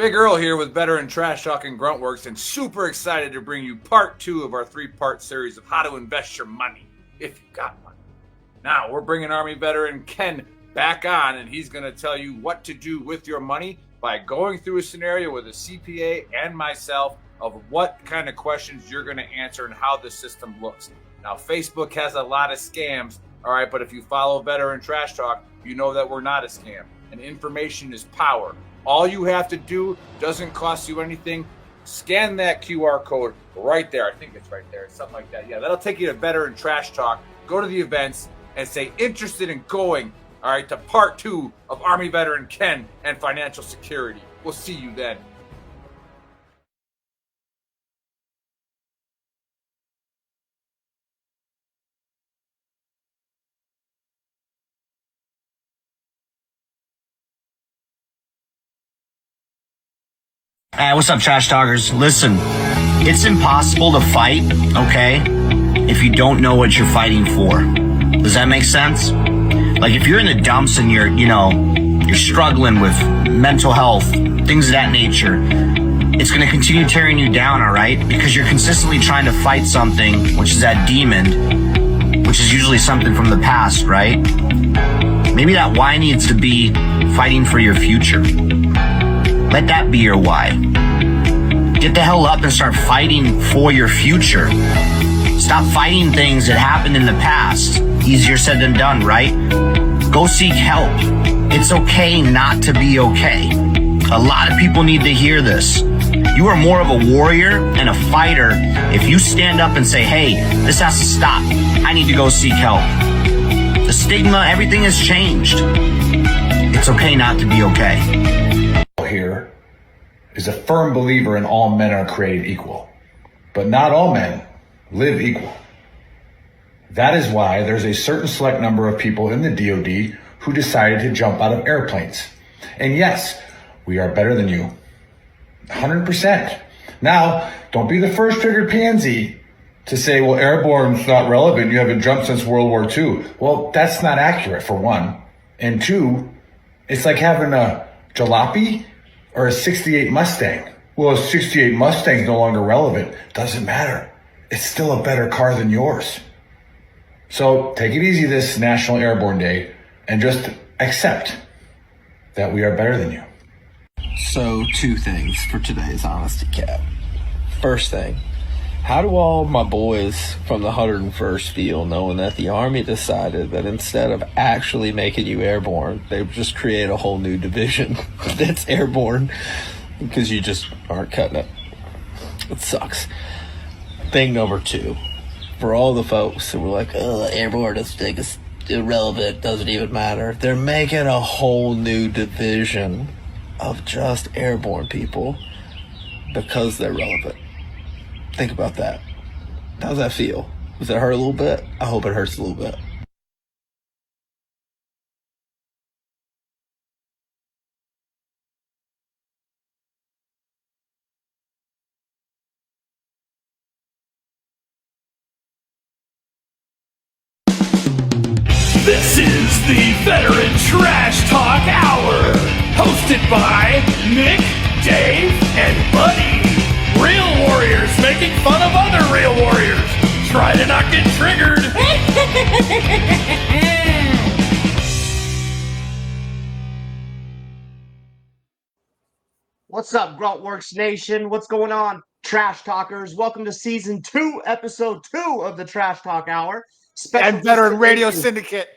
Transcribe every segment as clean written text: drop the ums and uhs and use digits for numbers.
Big Earl here with Veteran Trash Talk and Gruntworks, and super excited to bring you part 2 of our 3-part series of how to invest your money if you've got money. Now, we're bringing Army veteran Ken back on, and he's going to tell you what to do with your money by going through a scenario with a CPA and myself of what kind of questions you're going to answer and how the system looks. Now, Facebook has a lot of scams, all right, but if you follow Veteran Trash Talk, you know that we're not a scam, and information is power. All you have to do doesn't cost you anything. Scan that QR code right there. I think it's right there. It's something like that. Yeah, that'll take you to Veteran Trash Talk. Go to the events and say interested in going, all right, to part 2 of Army veteran Ken and financial security. We'll see you then. Hey, what's up, Trash Talkers? Listen, it's impossible to fight, okay, if you don't know what you're fighting for. Does that make sense? Like, if you're in the dumps and you're struggling with mental health, things of that nature, it's going to continue tearing you down, all right? Because you're consistently trying to fight something, which is that demon, which is usually something from the past, right? Maybe that why needs to be fighting for your future. Let that be your why. Get the hell up and start fighting for your future. Stop fighting things that happened in the past. Easier said than done, right? Go seek help. It's okay not to be okay. A lot of people need to hear this. You are more of a warrior and a fighter if you stand up and say, hey, this has to stop. I need to go seek help. The stigma, everything has changed. It's okay not to be okay. Here is a firm believer in all men are created equal, but not all men live equal. That is why there's a certain select number of people in the DoD who decided to jump out of airplanes. And yes, we are better than you. 100%. Now, don't be the first triggered pansy to say, well, airborne's not relevant. You haven't jumped since World War II. Well, that's not accurate, for one. And two, it's like having a jalopy or a 68 Mustang. Well, a 68 Mustang's no longer relevant. Doesn't matter. It's still a better car than yours. So take it easy this National Airborne Day and just accept that we are better than you. So, 2 things for today's Honesty Cap. First thing, how do all my boys from the 101st feel knowing that the Army decided that instead of actually making you airborne, they would just create a whole new division that's airborne because you just aren't cutting it? It sucks. Thing number 2, for all the folks that were like, oh, airborne is irrelevant, doesn't even matter. They're making a whole new division of just airborne people because they're relevant. Think about that. How's that feel? Does that hurt a little bit? I hope it hurts a little bit. This is the Veteran Trash Talk Hour, hosted by Nick, Dave, and Buddy. Real warriors making fun of other real warriors. Try to not get triggered. What's up, Gruntworks Nation? What's going on, Trash Talkers? Welcome to Season 2, Episode 2 of the Trash Talk Hour. And Veteran Radio Syndicate.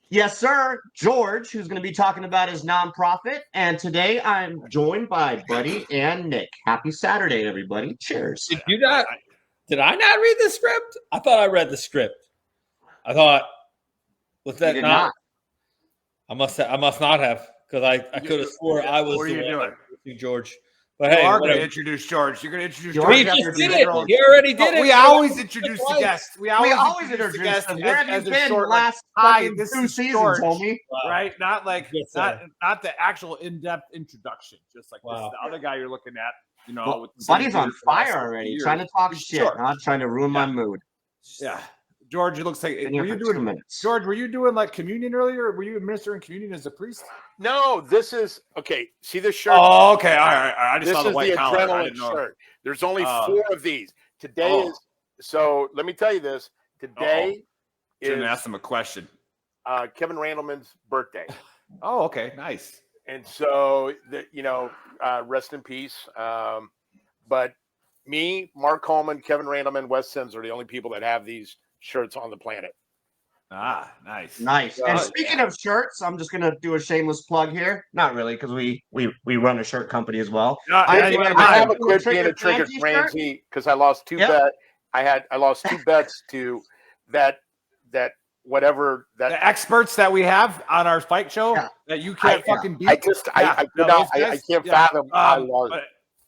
Yes, sir. George, who's going to be talking about his nonprofit. And today I'm joined by Buddy and Nick. Happy Saturday, everybody. Cheers. Did I not read the script? I thought I read the script. I thought, was that not? I must not have, because I could have swore I was the one, George. But hey, you are going to introduce George. You're going to introduce George. He just did it. He already did it. We always introduce the guest. We always introduce the guest. Where have you been the last this 2 is seasons, George, homie? right? Not like not the actual in-depth introduction. Just like this, the other guy you're looking at. You know, Buddy's on fire already, trying to talk shit, not trying to ruin my mood. Yeah. George, it looks like Been were here you for 2 doing minutes. George? Were you doing like communion earlier? Were you administering communion as a priest? No, this is okay. See this shirt? Oh, okay. All right. I just This saw the is white the collar. I adrenaline didn't know. shirt. There's only Oh. 4 of these. Today is so. Let me tell you this. Today Shouldn't is ask him a question. Kevin Randleman's birthday, Oh, okay. Nice. and so rest in peace. But me, Mark Coleman, Kevin Randleman, Wes Sims are the only people that have these shirts on the planet. Ah, nice. Nice. And speaking of shirts, I'm just gonna do a shameless plug here. Not really, because we run a shirt company as well. I have a quit being a triggered Ramsey because I lost 2 bets. I lost 2 bets to that the experts that we have on our fight show that you can't fucking beat. I can't fathom how I lost. But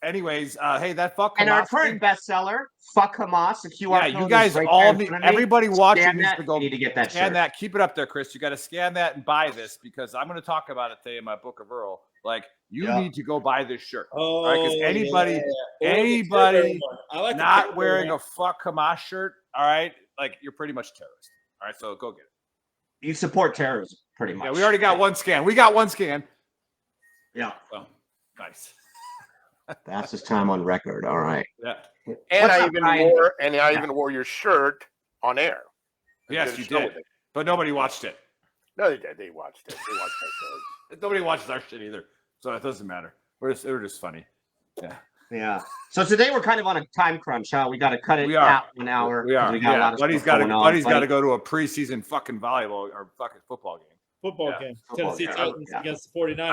anyways, hey, that fuck And our Hamas current thing, bestseller, Fuck Hamas, the QR code. you guys is right all there in need, front of me. everybody watching Scan needs that, to go you need to get that scan shirt. that. Keep it up there, Chris. You got to scan that and buy this because I'm going to talk about it today in my book of Earl. Like, you need to go buy this shirt. Oh, Right? Because anybody I like not wearing a fuck Hamas shirt, all right, like you're pretty much a terrorist. All right, so go get it. You support terrorism, pretty much. Yeah, we already got one scan. We got one scan. Yeah. Well, nice. Fastest time on record. All right. Yeah. And What's I up, even Ryan? wore your shirt on air. Yes, you did. But nobody watched it. No, they did. They watched it. They watched my shows. Nobody watches our shit either. So it doesn't matter. We're just funny. Yeah. Yeah. So today we're kind of on a time crunch, huh? We got to cut it We are. out an hour. We are. We got a lot of Buddy's stuff got to. going on. Buddy's got to go to a preseason fucking volleyball or fucking football game. Football Yeah. game. Football Tennessee game. Titans Yeah. against the 49ers.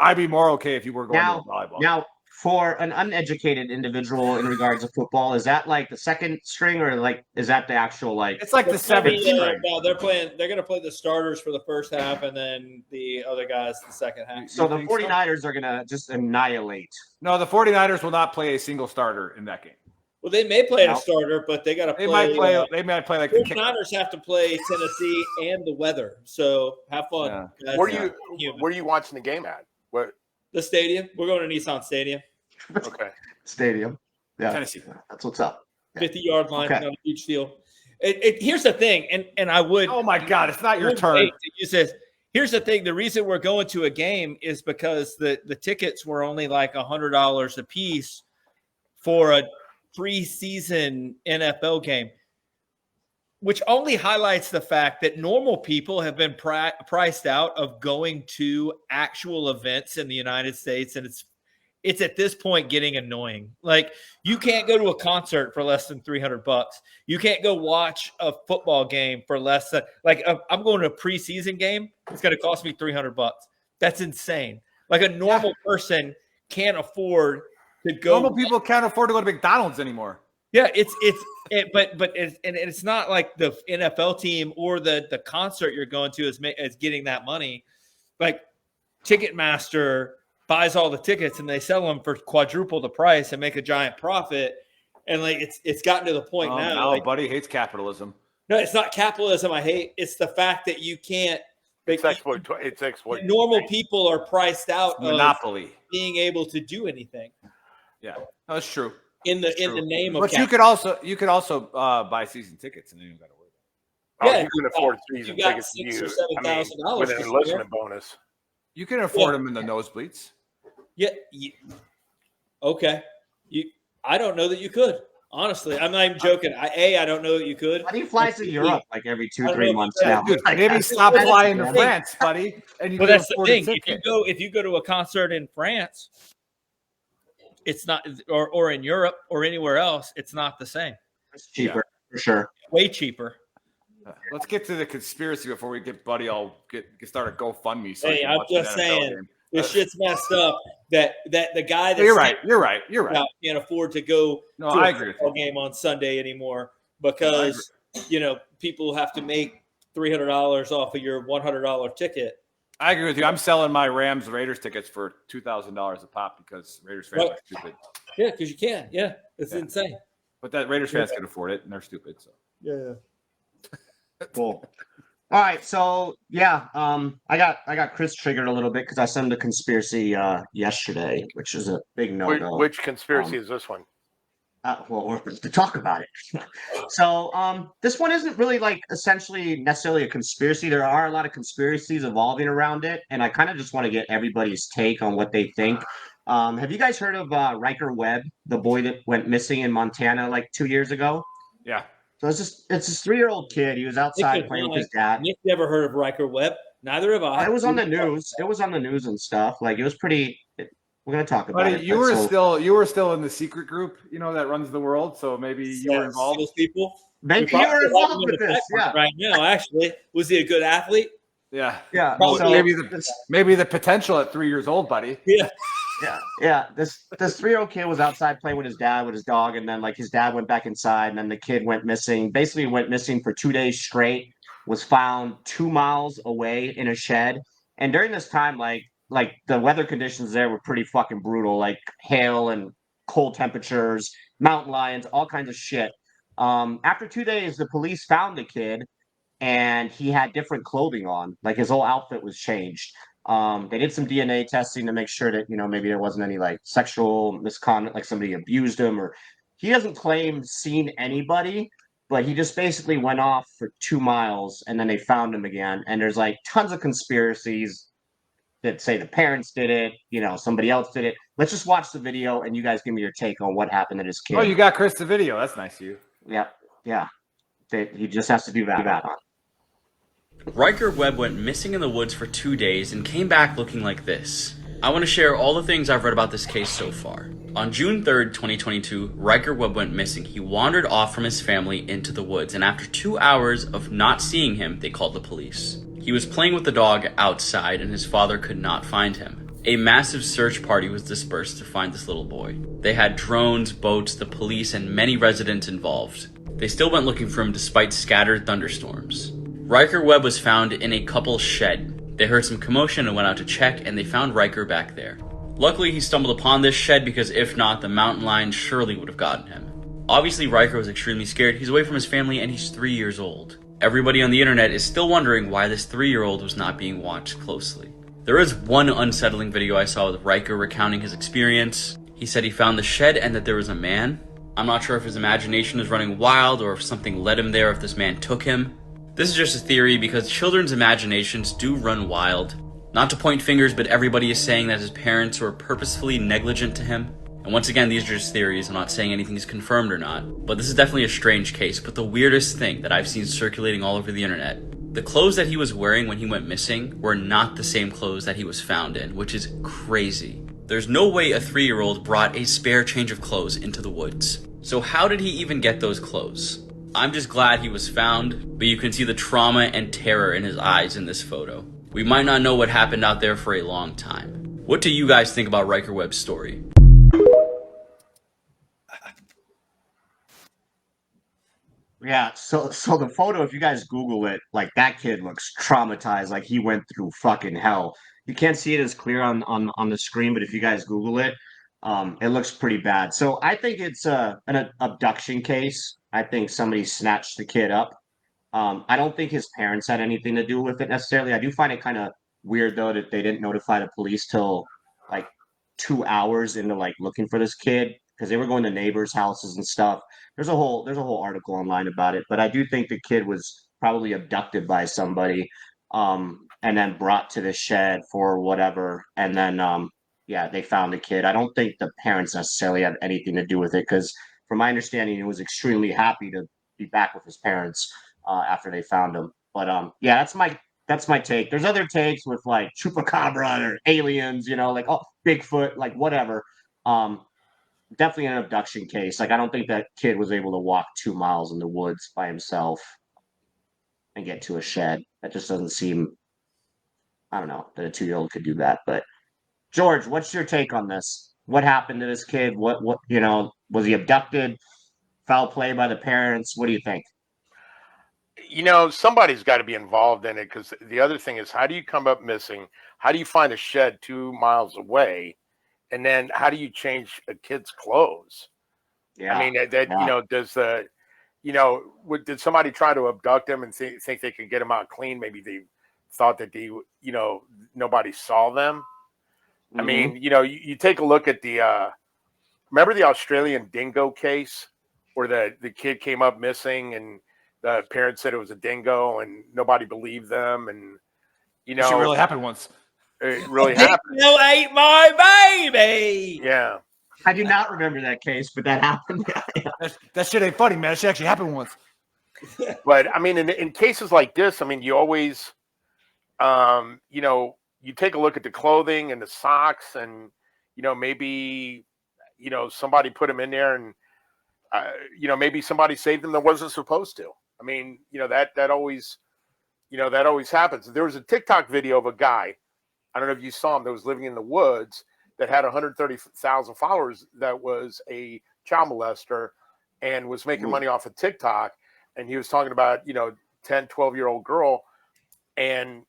I'd be more okay if you were going to a volleyball. Now, for an uneducated individual in regards to football, is that like the second string or like is that the actual like? It's like the seventh string. No, they're playing. They're going to play the starters for the first half, and then the other guys the second half. So the think so? 49ers are going to just annihilate. No, the 49ers will not play a single starter in that game. Well, they may play No. a starter, but they got to play. They might play like the kick. 49ers have to play Tennessee and the weather. So have fun. Yeah. guys. Where are you watching the game at? What? The stadium. We're going to Nissan Stadium. Okay. Stadium. Yeah. Tennessee. That's what's up. 50-yard line Okay. on a huge deal. Here's the thing, and I would. Oh my God! It's not your turn. Wait, you said, here's the thing. The reason we're going to a game is because the tickets were only like $100 a piece for a preseason NFL game, which only highlights the fact that normal people have been priced out of going to actual events in the United States, and it's at this point getting annoying. Like, you can't go to a concert for less than $300. You can't go watch a football game for less than I'm going to a preseason game. It's going to cost me $300. That's insane. Like, a normal person can't afford to go. Normal people can't afford to go to McDonald's anymore. Yeah, it's not like the NFL team or the concert you're going to is getting that money. Like, Ticketmaster buys all the tickets and they sell them for quadruple the price and make a giant profit. And like it's gotten to the point now. No, like, buddy hates capitalism. no, it's not capitalism I hate. It's the fact that you can't. It's exploit. Normal people are priced out Monopoly. of being able to do anything. Yeah, no, that's true. In the name of. But you could also buy season tickets and then you got to worry. Yeah, you can afford season you got tickets. $6,000 or $7,000 with an enlistment bonus. You can afford them in the nosebleeds. Yeah. Okay. I don't know that you could. Honestly, I'm not even joking. I don't know that you could. Buddy flies to Europe like every I don't 2-3 know months if now. Dude, Like, maybe that's- stop that's flying the to thing. France, buddy. And you Well, can that's the afford thing. a If ticket. you go to a concert in France, it's not, or in Europe or anywhere else, it's not the same. It's cheaper for sure. Way cheaper. Let's get to the conspiracy before we get Buddy all start a GoFundMe. So he Hey, can I'm watch the just NFL saying, game. this shit's messed up. That the guy that's You're right. can't afford to go No, to I a agree with football you. game on Sunday anymore because people have to make $300 off of your $100 ticket. I agree with you. I'm selling my Rams Raiders tickets for $2,000 a pop because Raiders fans Right. are stupid. Yeah, because you can. Yeah, it's insane. But that Raiders fans can afford it, and they're stupid. So Yeah. Cool. All right, so yeah, I got Chris triggered a little bit because I sent him the conspiracy yesterday, which is a big no-no. Which conspiracy is this one? Well, we're to talk about it. So, this one isn't really like essentially necessarily a conspiracy. There are a lot of conspiracies evolving around it, and I kind of just want to get everybody's take on what they think. Have you guys heard of Riker Webb, the boy that went missing in Montana like 2 years ago? Yeah. So it's this 3-year-old kid. He was Nick outside is playing with lying. his dad. Nick never heard of Riker Webb. Neither have I. It was on the news. It was on the news and stuff. Like it was pretty. We're gonna talk about Buddy, it. you But were so still in the secret group, that runs the world. So maybe you were involved. Those people. maybe We you were probably have him involved in with the this. back Yeah, right now. Actually, was he a good athlete? Yeah. yeah. Probably So Maybe the potential at 3 years old, buddy. Yeah. yeah. This 3-year-old kid was outside playing with his dad with his dog, and then like his dad went back inside, and then the kid went missing. Basically, went missing for 2 days straight. Was found 2 miles away in a shed, and during this time, like the weather conditions there were pretty fucking brutal, like hail and cold temperatures, mountain lions, all kinds of shit. After 2 days, the police found the kid, and he had different clothing on, like his whole outfit was changed. They did some DNA testing to make sure that maybe there wasn't any like sexual misconduct, like somebody abused him, or he doesn't claim seen anybody, but he just basically went off for 2 miles and then they found him again. And there's like tons of conspiracies that say the parents did it, somebody else did it. Let's just watch the video and you guys give me your take on what happened to this kid. Oh, you got Chris the video. That's nice of you. Yeah. He just has to do that. Riker Webb went missing in the woods for 2 days and came back looking like this. I want to share all the things I've read about this case so far. On June 3rd, 2022, Riker Webb went missing. He wandered off from his family into the woods, and after 2 hours of not seeing him, they called the police. He was playing with the dog outside, and his father could not find him. A massive search party was dispersed to find this little boy. They had drones, boats, the police, and many residents involved. They still went looking for him despite scattered thunderstorms. Riker Webb was found in a couple's shed. They heard some commotion and went out to check, and they found Riker back there. Luckily, he stumbled upon this shed because if not, the mountain lion surely would have gotten him. Obviously, Riker was extremely scared. He's away from his family and he's 3 years old. Everybody on the internet is still wondering why this 3-year-old was not being watched closely. There is one unsettling video I saw with Riker recounting his experience. He said he found the shed and that there was a man. I'm not sure if his imagination is running wild or if something led him there, if this man took him. This is just a theory because children's imaginations do run wild. Not to point fingers, but everybody is saying that his parents were purposefully negligent to him. And once again, these are just theories. I'm not saying anything is confirmed or not. But this is definitely a strange case. But the weirdest thing that I've seen circulating all over the internet, the clothes that he was wearing when he went missing were not the same clothes that he was found in, which is crazy. There's no way a 3-year-old brought a spare change of clothes into the woods. So how did he even get those clothes? I'm just glad he was found, but you can see the trauma and terror in his eyes in this photo. We might not know what happened out there for a long time. What do you guys think about Riker Webb's story? Yeah, so the photo, if you guys Google it, like that kid looks traumatized, like he went through fucking hell. You can't see it as clear on the screen, but if you guys Google it, it looks pretty bad. So I think it's an abduction case. I think somebody snatched the kid up. I don't think his parents had anything to do with it necessarily. I do find it kind of weird though that they didn't notify the police till like 2 hours into like looking for this kid because they were going to neighbors' houses and stuff. There's a whole article online about it, but I do think the kid was probably abducted by somebody, and then brought to the shed for whatever, and then yeah, they found the kid. I don't think the parents necessarily have anything to do with it because, from my understanding, he was extremely happy to be back with his parents after they found him. But yeah, that's my take. There's other takes with like chupacabra or aliens, like oh Bigfoot, like whatever. Definitely an abduction case. Like I don't think that kid was able to walk 2 miles in the woods by himself and get to a shed. That just doesn't seem. I don't know that a 2-year-old could do that. But George, what's your take on this? What happened to this kid? What was he abducted? Foul play by the parents? What do you think? Somebody's got to be involved in it because the other thing is, how do you come up missing? How do you find a shed 2 miles away? And then how do you change a kid's clothes? Yeah. I mean, did somebody try to abduct him and think they could get him out clean? Maybe they thought that nobody saw them. I mean, you take a look at the remember the Australian dingo case where the kid came up missing and the parents said it was a dingo and nobody believed them, and It really happened once. It really happened. Dingo ate my baby. Yeah. I do not remember that case, but that happened. That shit ain't funny, man. That shit actually happened once. But I mean, in cases like this, I mean, you always, you take a look at the clothing and the socks, and maybe, somebody put them in there, and maybe somebody saved them that wasn't supposed to. I mean, that always happens. There was a TikTok video of a guy, I don't know if you saw him, that was living in the woods that had 130,000 followers, that was a child molester and was making money off of TikTok. And he was talking about, 10, 12-year-old girl. And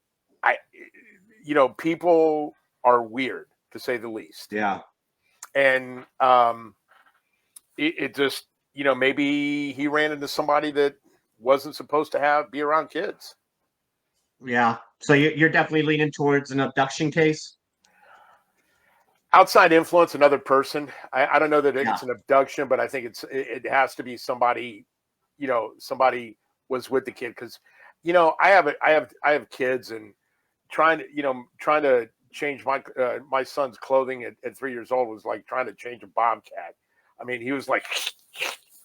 people are weird, to say the least. Yeah. And it just, maybe he ran into somebody that wasn't supposed to be around kids. Yeah. So you're definitely leaning towards an abduction case? Outside influence, another person. I don't know that it's an abduction, but I think it has to be somebody, somebody was with the kid. Because, I have kids, and trying to change my son's clothing at 3 years old was like trying to change a bobcat. I mean, he was like,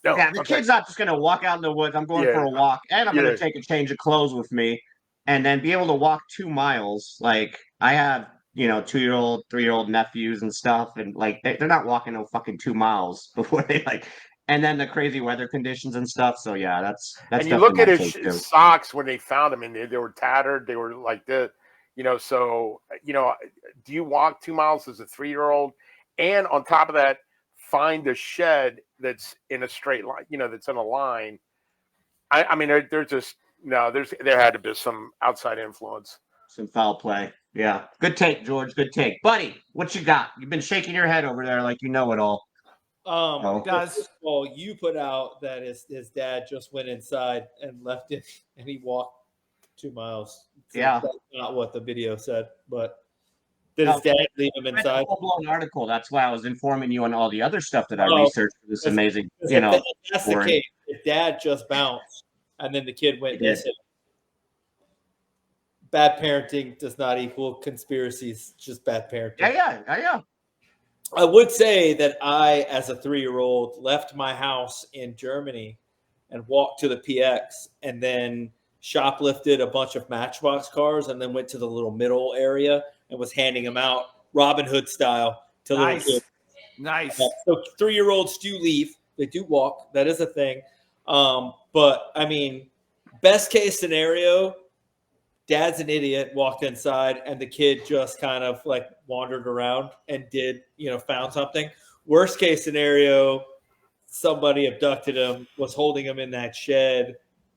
no. Yeah, the kid's not just going to walk out in the woods. I'm going for a walk, and I'm going to take a change of clothes with me, and then be able to walk 2 miles. Like, I have, 2-year-old, 3-year-old nephews and stuff, and like they're not walking no fucking 2 miles before they and then the crazy weather conditions and stuff. So yeah, that's. And you look at his socks when they found him, and they were tattered. They were like this, So do you walk 2 miles as a 3-year-old? And on top of that, find a shed that's in a straight line, that's in a line. I mean, they're just there had to be some outside influence, some foul play. Yeah, good take, George. Good take, buddy. What you got? You've been shaking your head over there like you know it all. Well, you put out that his dad just went inside and left it, and he walked 2 miles. So that's not what the video said, but did his dad leave him inside? A full-blown article. That's why I was informing you on all the other stuff that I researched for this amazing, That's the case. If dad just bounced and then the kid went missing. Bad parenting does not equal conspiracies, just bad parenting. Yeah. I would say that I, as a 3-year-old, left my house in Germany and walked to the PX and then shoplifted a bunch of Matchbox cars and then went to the little middle area and was handing them out Robin Hood style to little kids. Nice. So 3-year-olds do leave. They do walk. That is a thing. But, I mean, best case scenario, dad's an idiot, walked inside, and the kid just kind of like wandered around and found something. Worst case scenario, somebody abducted him, was holding him in that shed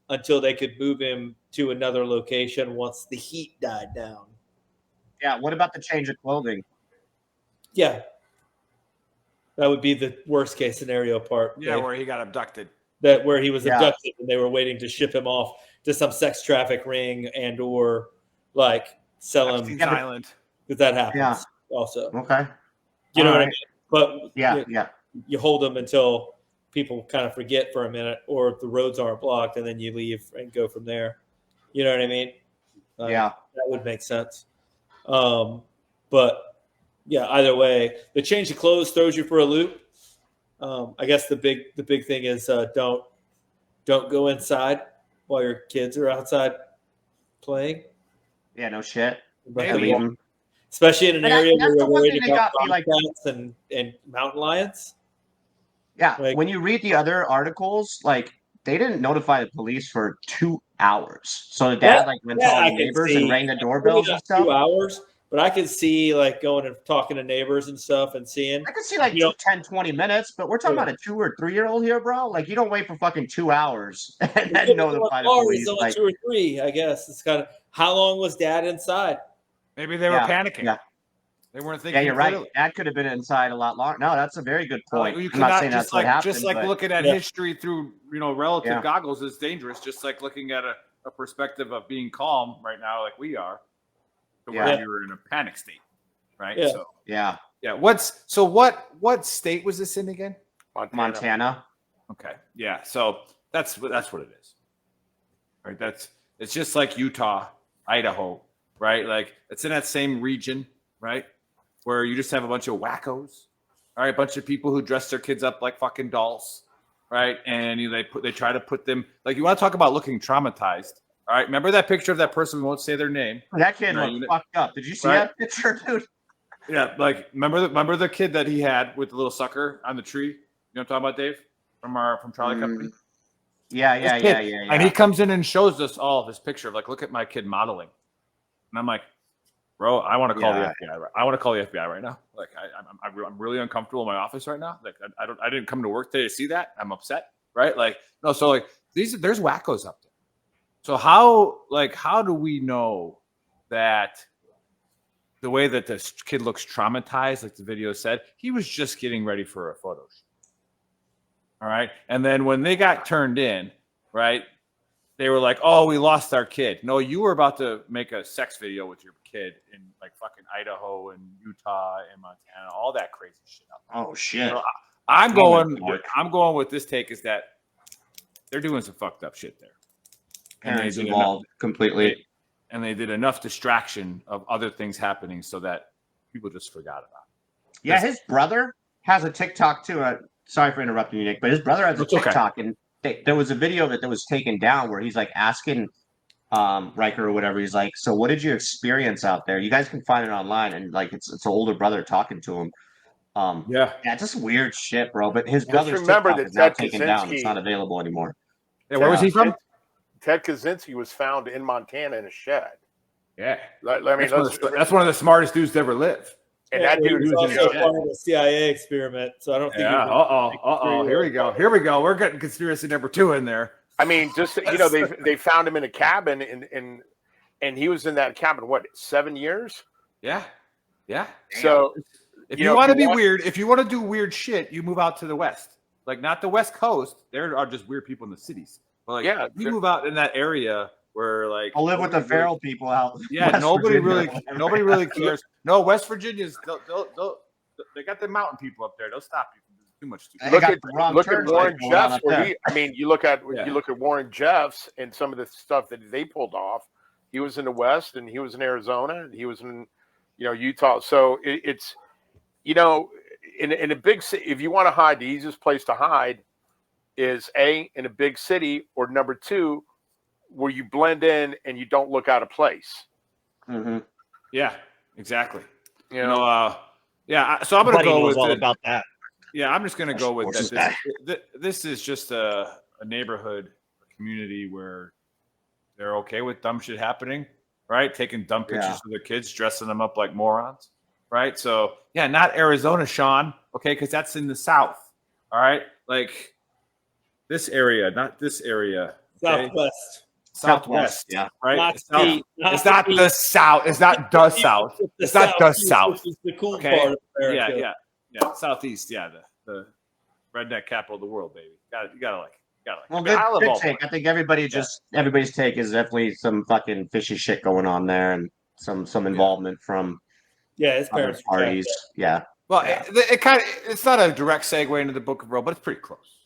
until they could move him to another location once the heat died down. Yeah. What about the change of clothing? Yeah. That would be the worst case scenario part. Yeah, where he got abducted. Where he was abducted and they were waiting to ship him off to some sex traffic ring and or like sell him. Island. Because that happens also. Okay. You know what I mean? But you hold them until people kind of forget for a minute or the roads aren't blocked and then you leave and go from there. You know what I mean? That would make sense. But yeah, either way, the change of clothes throws you for a loop. I guess the big thing is don't go inside while your kids are outside playing. Yeah, no shit. Especially in an area where you're worried about bobcats and mountain lions. Yeah, when you read the other articles, like they didn't notify the police for 2 hours. So the dad went to all the neighbors and rang the doorbells and stuff. 2 hours. But I could see like going and talking to neighbors and stuff and seeing. I could see like 10, 20 minutes, but we're talking about a 2 or 3-year-old here, bro. Like you don't wait for fucking 2 hours and then notify the police. It's only 2 or 3, I guess. It's kind of how long was dad inside? Maybe they were panicking. Yeah. They weren't thinking. Yeah, you're right. Dad could have been inside a lot longer. No, that's a very good point. I'm not saying that's what happened. Just like looking at history through relative goggles is dangerous. Just like looking at a perspective of being calm right now, like we are, where you're in a panic state. Right. Yeah. So, Yeah. What state was this in again? Montana. Okay. Yeah. So that's what it is. Right. It's just like Utah, Idaho, right? Like it's in that same region, right? Where you just have a bunch of wackos, all right, a bunch of people who dress their kids up like fucking dolls, right? And they try to put them like, you want to talk about looking traumatized. All right. Remember that picture of that person who won't say their name? That kid looked fucked up. Did you see that picture, dude? Yeah, like remember the kid that he had with the little sucker on the tree? You know what I'm talking about, Dave? From Charlie Company? Yeah. And he comes in and shows us all this picture of like, look at my kid modeling. And I'm like, bro, I want to call the FBI. I want to call the FBI right now. Like, I'm really uncomfortable in my office right now. Like, I didn't come to work today to see that. I'm upset, right? Like, no. So like there's wackos up there. So how do we know that the way that this kid looks traumatized, like the video said, he was just getting ready for a photo shoot. All right. And then when they got turned in, right, they were like, oh, we lost our kid. No, you were about to make a sex video with your kid in like fucking Idaho and Utah and Montana, all that crazy shit. Oh shit. So I'm going with this take is that they're doing some fucked up shit there. Parents involved completely. And they did enough distraction of other things happening so that people just forgot about it. Yeah, his brother has a TikTok too. Sorry for interrupting you, Nick, but his brother has a TikTok, and there was a video that was taken down where he's like asking Riker or whatever. He's like, "So, what did you experience out there?" You guys can find it online, and like it's an older brother talking to him. Yeah, just weird shit, bro. But his brother's TikTok is now taken down; it's not available anymore. Yeah, where was he from? Ted Kaczynski was found in Montana in a shed. Yeah, I mean, that's one of the smartest dudes to ever live. And that dude was also part of the CIA experiment, so I don't think. Yeah. Here we go. We're getting conspiracy number 2 in there. I mean, just they found him in a cabin, and he was in that cabin 7 years? Yeah. So if you want to be weird, if you want to do weird shit, you move out to the West. Like not the West Coast. There are just weird people in the cities. But like, you move out in that area where like I'll live with the feral people out. Yeah, nobody really cares. No, West Virginia's they got the mountain people up there. They'll stop you from doing too much stupid. Look at Warren Jeffs. You look at Warren Jeffs and some of the stuff that they pulled off. He was in the West, and he was in Arizona, and he was in Utah. So it's in a big city. If you want to hide, the easiest place to hide is in a big city, or number 2, where you blend in and you don't look out of place. Mm-hmm. Yeah, exactly. So I'm going to go with all about that. Yeah, I'm just going to go with that. This is just a neighborhood, a community where they're okay with dumb shit happening, right? Taking dumb pictures of their kids, dressing them up like morons, right? So, yeah, not Arizona, Sean, okay, because that's in the South, all right? Like this area, not this area. Okay? Southwest, yeah, right? It's not the South. It's not the South. It's not the South. It's the cool part of America. Yeah. Southeast, the redneck capital of the world, baby. You gotta like. Well, good take. I think everybody's take is definitely some fucking fishy shit going on there, and some involvement from his parents parties. Yeah. Well, it's not a direct segue into the Book of Earl, but it's pretty close,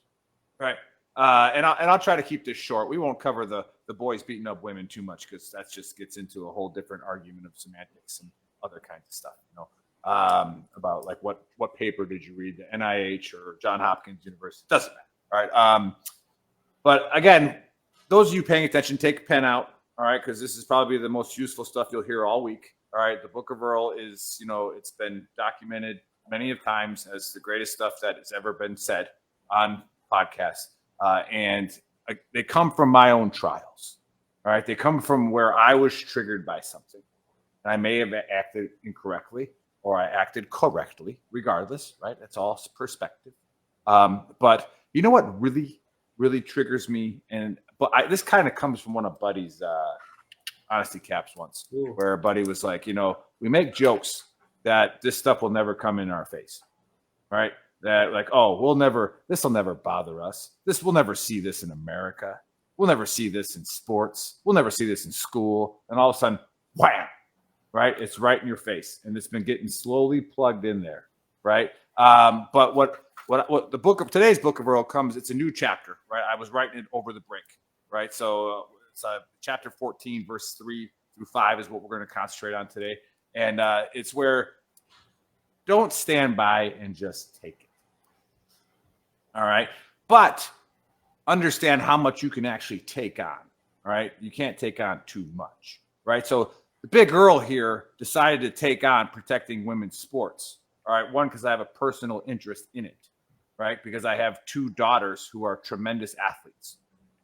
right? And I'll try to keep this short. We won't cover the boys beating up women too much because that just gets into a whole different argument of semantics and other kinds of stuff, about like what paper did you read, the NIH or John Hopkins University? Doesn't matter, all right? But again, those of you paying attention, take a pen out, all right, because this is probably the most useful stuff you'll hear all week, all right? The Book of Earl is, it's been documented many of times as the greatest stuff that has ever been said on podcasts. And they come from my own trials, all right? They come from where I was triggered by something. And I may have acted incorrectly or I acted correctly, regardless, right? That's all perspective. But you know what really, really triggers me? This kind of comes from one of Buddy's Honesty Caps once, where a buddy was like, we make jokes that this stuff will never come in our face, right? That like, this will never bother us. We'll never see this in America. We'll never see this in sports. We'll never see this in school. And all of a sudden, wham, right? It's right in your face, and it's been getting slowly plugged in there, right? But what the book of today's book of Earl comes, it's a new chapter, right? I was writing it over the break, right? So it's chapter 14, verse 3 through 5 is what we're going to concentrate on today. And it's where don't stand by and just take it. All right. But understand how much you can actually take on. All right. You can't take on too much. Right. So the big Earl here decided to take on protecting women's sports. All right. One, because I have a personal interest in it. Right. Because I have 2 daughters who are tremendous athletes.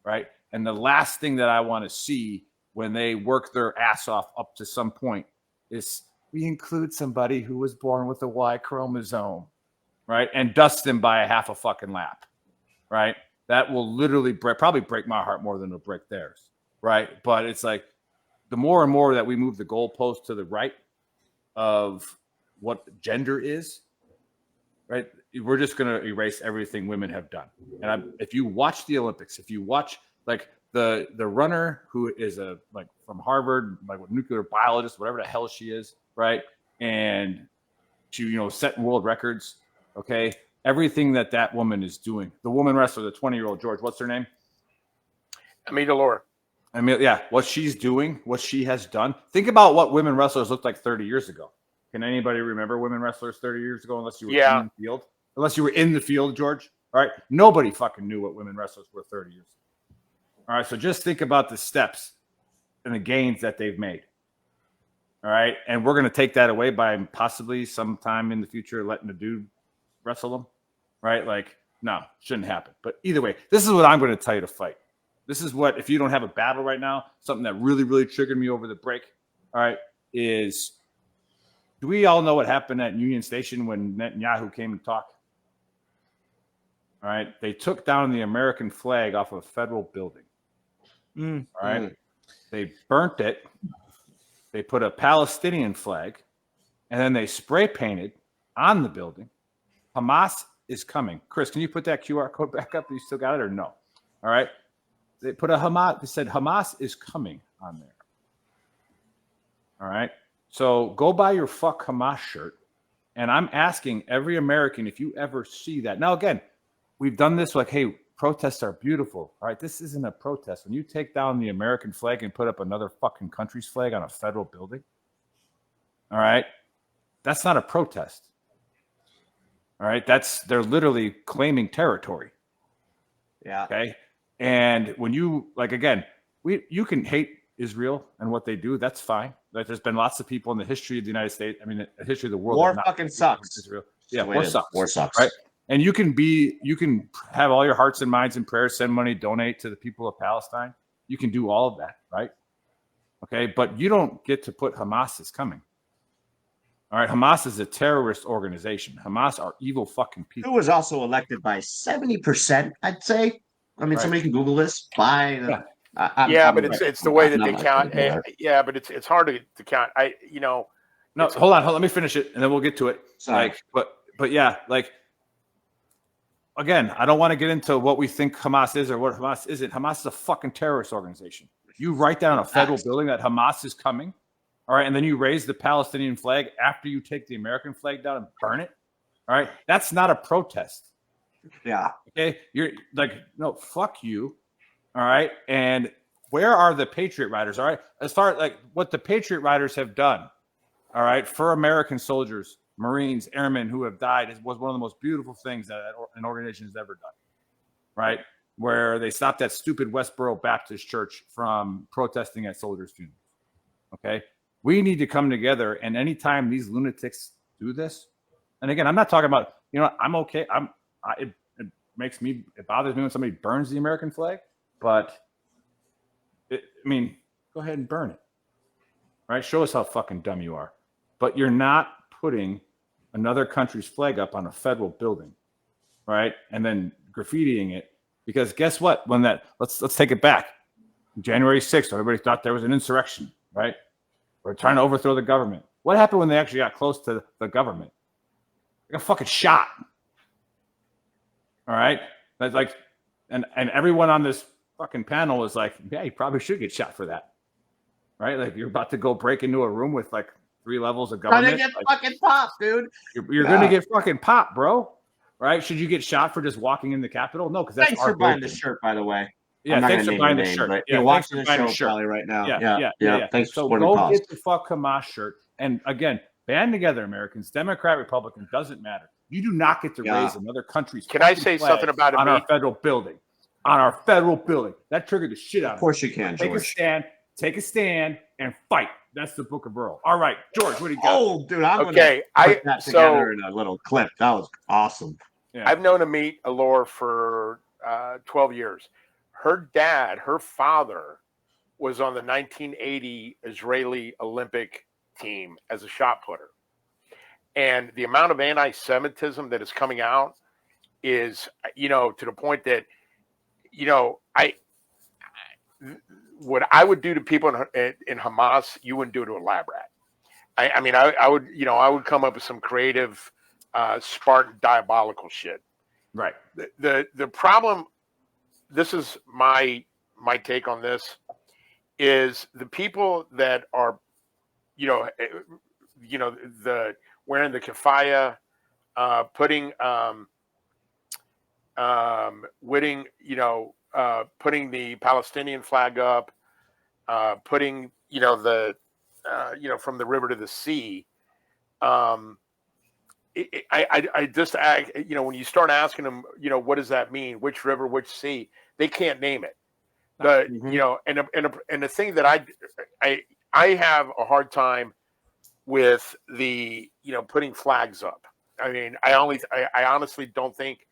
Right. And the last thing that I want to see when they work their ass off up to some point is we include somebody who was born with a Y chromosome, right? And dust them by a half a fucking lap, right? That will literally probably break my heart more than it'll break theirs, right? But it's like the more and more that we move the goalpost to the right of what gender is, right? We're just going to erase everything women have done. And if you watch the Olympics, if you watch like the runner who is from Harvard, like a nuclear biologist, whatever the hell she is, right? And she, set world records. Okay. Everything that woman is doing, the woman wrestler, the 20-year-old George, what's her name? Amita Laura. Yeah. What she's doing, what she has done. Think about what women wrestlers looked like 30 years ago. Can anybody remember women wrestlers 30 years ago? Unless you were in the field, George. All right. Nobody fucking knew what women wrestlers were 30 years ago. All right. So just think about the steps and the gains that they've made. All right. And we're going to take that away by possibly sometime in the future letting a dude wrestle them. Right. Like, no, shouldn't happen. But either way, this is what I'm going to tell you to fight. This is what, if you don't have a battle right now, something that really, really triggered me over the break. All right. Is, do we all know what happened at Union Station when Netanyahu came and talked? All right. They took down the American flag off of a federal building. All right. They burnt it. They put a Palestinian flag, and then they spray painted on the building. Hamas is coming. Chris, can you put that QR code back up? You still got it or no? All right. They put they said Hamas is coming on there. All right. So go buy your fuck Hamas shirt. And I'm asking every American, if you ever see that. Now, again, we've done this like, hey, protests are beautiful. All right. This isn't a protest. When you take down the American flag and put up another fucking country's flag on a federal building. All right. That's not a protest. All right. They're literally claiming territory. Yeah. Okay. And when you, like, again, you can hate Israel and what they do. That's fine. Like, there's been lots of people in the history of the United States. I mean, the history of the world. War fucking sucks. Israel. Yeah. War sucks. War sucks. Right. And you can have all your hearts and minds and prayers, send money, donate to the people of Palestine. You can do all of that, right? Okay, but you don't get to put Hamas is coming. All right, Hamas is a terrorist organization. Hamas are evil fucking people. Who was also elected by 70%, I'd say. I mean, somebody can Google this. By the, but it's the way that they count. Yeah, but it's hard to count. No, hold on. Let me finish it, and then we'll get to it. Sorry. But yeah, like. Again, I don't want to get into what we think Hamas is or what Hamas isn't. Hamas is a fucking terrorist organization. You write down a federal building that Hamas is coming, all right, and then you raise the Palestinian flag after you take the American flag down and burn it, all right, that's not a protest. Yeah. Okay? You're like, no, fuck you, all right? And where are the Patriot Riders, all right? As far as like what the Patriot Riders have done, all right, for American soldiers, Marines, airmen who have died was one of the most beautiful things that an organization has ever done, right? Where they stopped that stupid Westboro Baptist Church from protesting at soldiers' funerals, okay? We need to come together, and anytime these lunatics do this, and again, I'm not talking about, I'm okay. It bothers me when somebody burns the American flag, but go ahead and burn it, right? Show us how fucking dumb you are. But you're not putting another country's flag up on a federal building, right? And then graffitiing it, because guess what? When let's take it back. January 6th, everybody thought there was an insurrection, right? We're trying to overthrow the government. What happened when they actually got close to the government? They got fucking shot. All right? That's like, and everyone on this fucking panel is like, yeah, you probably should get shot for that. Right? Like, you're about to go break into a room with like 3 levels of Gonna government. get fucking popped, dude. You're going to get fucking popped, bro. Right? Should you get shot for just walking in the Capitol? No, because that's Thanks our for buying the building. shirt, by the way. Yeah, thanks for buying the shirt. But Yeah, you're thanks watching for the buying show the shirt. probably right now. Yeah. Thanks for So supporting go Pause. get the fuck Hamas shirt. And again, band together, Americans. Democrat, Republican, doesn't matter. You do not get to raise another country's. Can I fucking say flag something about it, on our Pete? federal building? On our federal building, that triggered the shit out of me. Of course you can, Take George. a stand, and fight. That's the Book of Earl. All right, George, what do you got? Oh, dude, I'm Okay, gonna put that together in a little clip. That was awesome. Yeah. I've known Amit Alor for 12 years. Her father, was on the 1980 Israeli Olympic team as a shot putter. And the amount of anti-Semitism that is coming out is, to the point that, what I would do to people in Hamas, you wouldn't do to a lab rat. I would come up with some creative, Spartan diabolical shit. Right. The problem, this is my take on this, is the people that are, the wearing the keffiyeh, putting putting the Palestinian flag up, putting from the river to the sea. I just when you start asking them, what does that mean? Which river, which sea? They can't name it. And the thing that I have a hard time with the putting flags up. I mean, I honestly don't think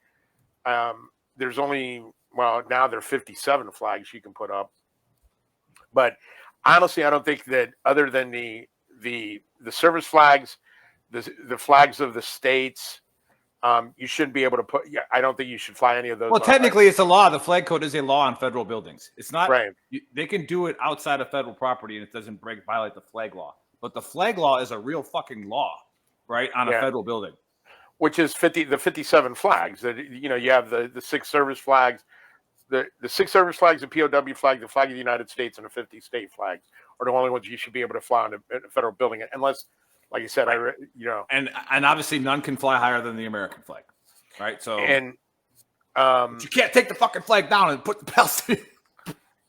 there's only now there are 57 flags you can put up, but honestly, I don't think that other than the service flags, the flags of the states, you shouldn't be able to put. I don't think you should fly any of those. Well, technically, it's a law. The flag code is a law on federal buildings. It's not right. They can do it outside of federal property, and it doesn't violate the flag law. But the flag law is a real fucking law, right, on a federal building. Which is the 57 flags. That you have the 6 service flags, the 6 service flags, the POW flag, the flag of the United States, and the 50 state flags are the only ones you should be able to fly on a federal building, unless, like you said, and obviously none can fly higher than the American flag, right? So but you can't take the fucking flag down and put the Palestinian.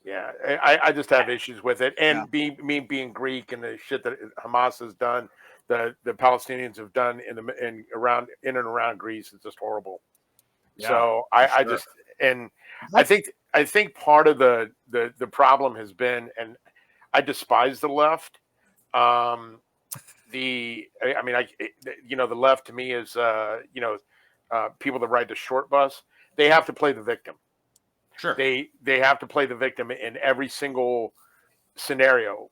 Yeah, I just have issues with it, and me being Greek and the shit that Hamas has done, the Palestinians have done in and around Greece is just horrible. Yeah, so I think part of the problem has been, and I despise the left. The left to me is people that ride the short bus. They have to play the victim. Sure. They have to play the victim in every single scenario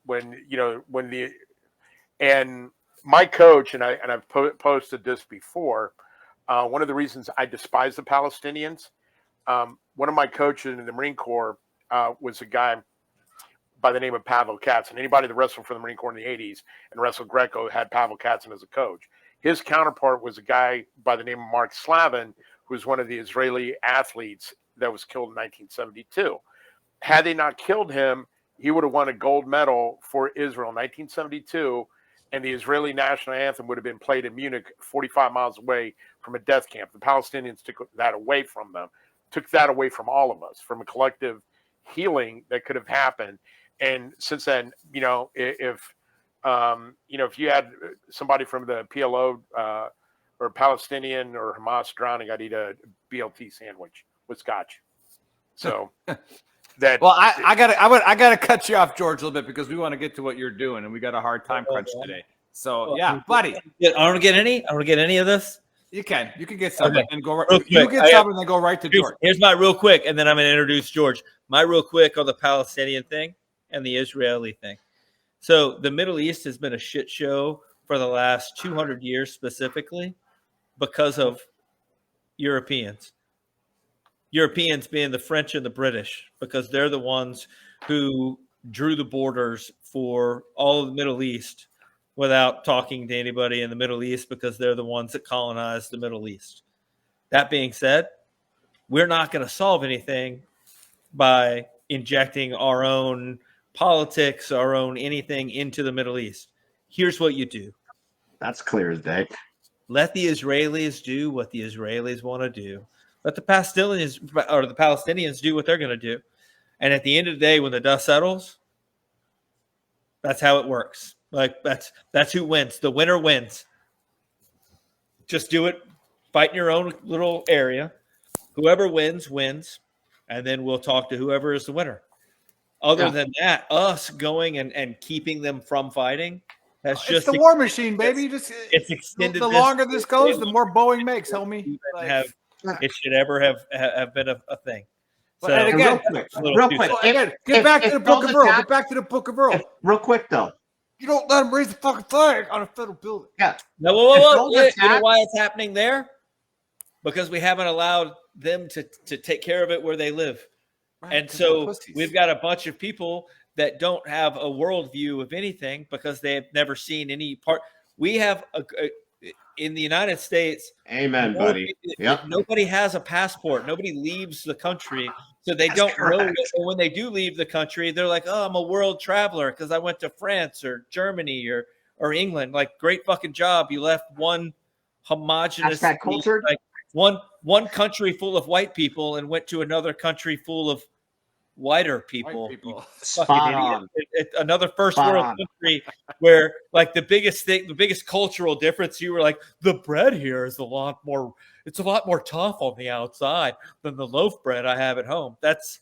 and my coach, and I've posted this before, one of the reasons I despise the Palestinians, one of my coaches in the Marine Corps was a guy by the name of Pavel Katzen. Anybody that wrestled for the Marine Corps in the 80s and wrestled Greco had Pavel Katzen as a coach. His counterpart was a guy by the name of Mark Slavin, who was one of the Israeli athletes that was killed in 1972. Had they not killed him, he would have won a gold medal for Israel in 1972, and the Israeli national anthem would have been played in Munich, 45 miles away from a death camp. The Palestinians took that away from them, took that away from all of us, from a collective healing that could have happened. And since then, if you had somebody from the PLO or Palestinian or Hamas drowning, I'd eat a BLT sandwich with scotch. So that. Well, I gotta cut you off, George, a little bit because we want to get to what you're doing, and we got a hard time crunch today. So yeah, buddy. I don't get any of this. You can get some and go right. You get some and then go right to George. Here's my real quick, and then I'm gonna introduce George. My real quick on the Palestinian thing and the Israeli thing. So the Middle East has been a shit show for the last 200 years, specifically because of Europeans. Europeans being the French and the British, because they're the ones who drew the borders for all of the Middle East without talking to anybody in the Middle East, because they're the ones that colonized the Middle East. That being said, we're not going to solve anything by injecting our own politics, our own anything into the Middle East. Here's what you do. That's clear as day. Let the Israelis do what the Israelis want to do. Let the Palestinians do what they're going to do. And at the end of the day, when the dust settles, that's how it works. Like that's who wins. The winner wins. Just do it. Fight in your own little area. Whoever wins, wins. And then we'll talk to whoever is the winner. Other than that, us going and keeping them from fighting has It's the war machine, baby. It's extended. The longer this goes, the more Boeing makes, homie. It should ever have been a thing. So and again, real quick. Again, get back to the Book of Earl. Get back to the Book of Earl. Real quick though. You don't let them raise the fucking flag on a federal building. Yeah. No, whoa. You know why it's happening there? Because we haven't allowed them to take care of it where they live. Right, and so we've got a bunch of people that don't have a worldview of anything because they have never seen any part. We have in the United States. Amen, buddy. Yep. Nobody has a passport. Nobody leaves the country. So they don't know. And when they do leave the country, they're like, oh, I'm a world traveler because I went to France or Germany or England. Like, great fucking job. You left one homogenous culture. Like one country full of white people and went to another country full of whiter people. Spot on. Another first world country where, like, the biggest cultural difference, you were like, the bread here is a lot more tough on the outside than the loaf bread I have at home. That's,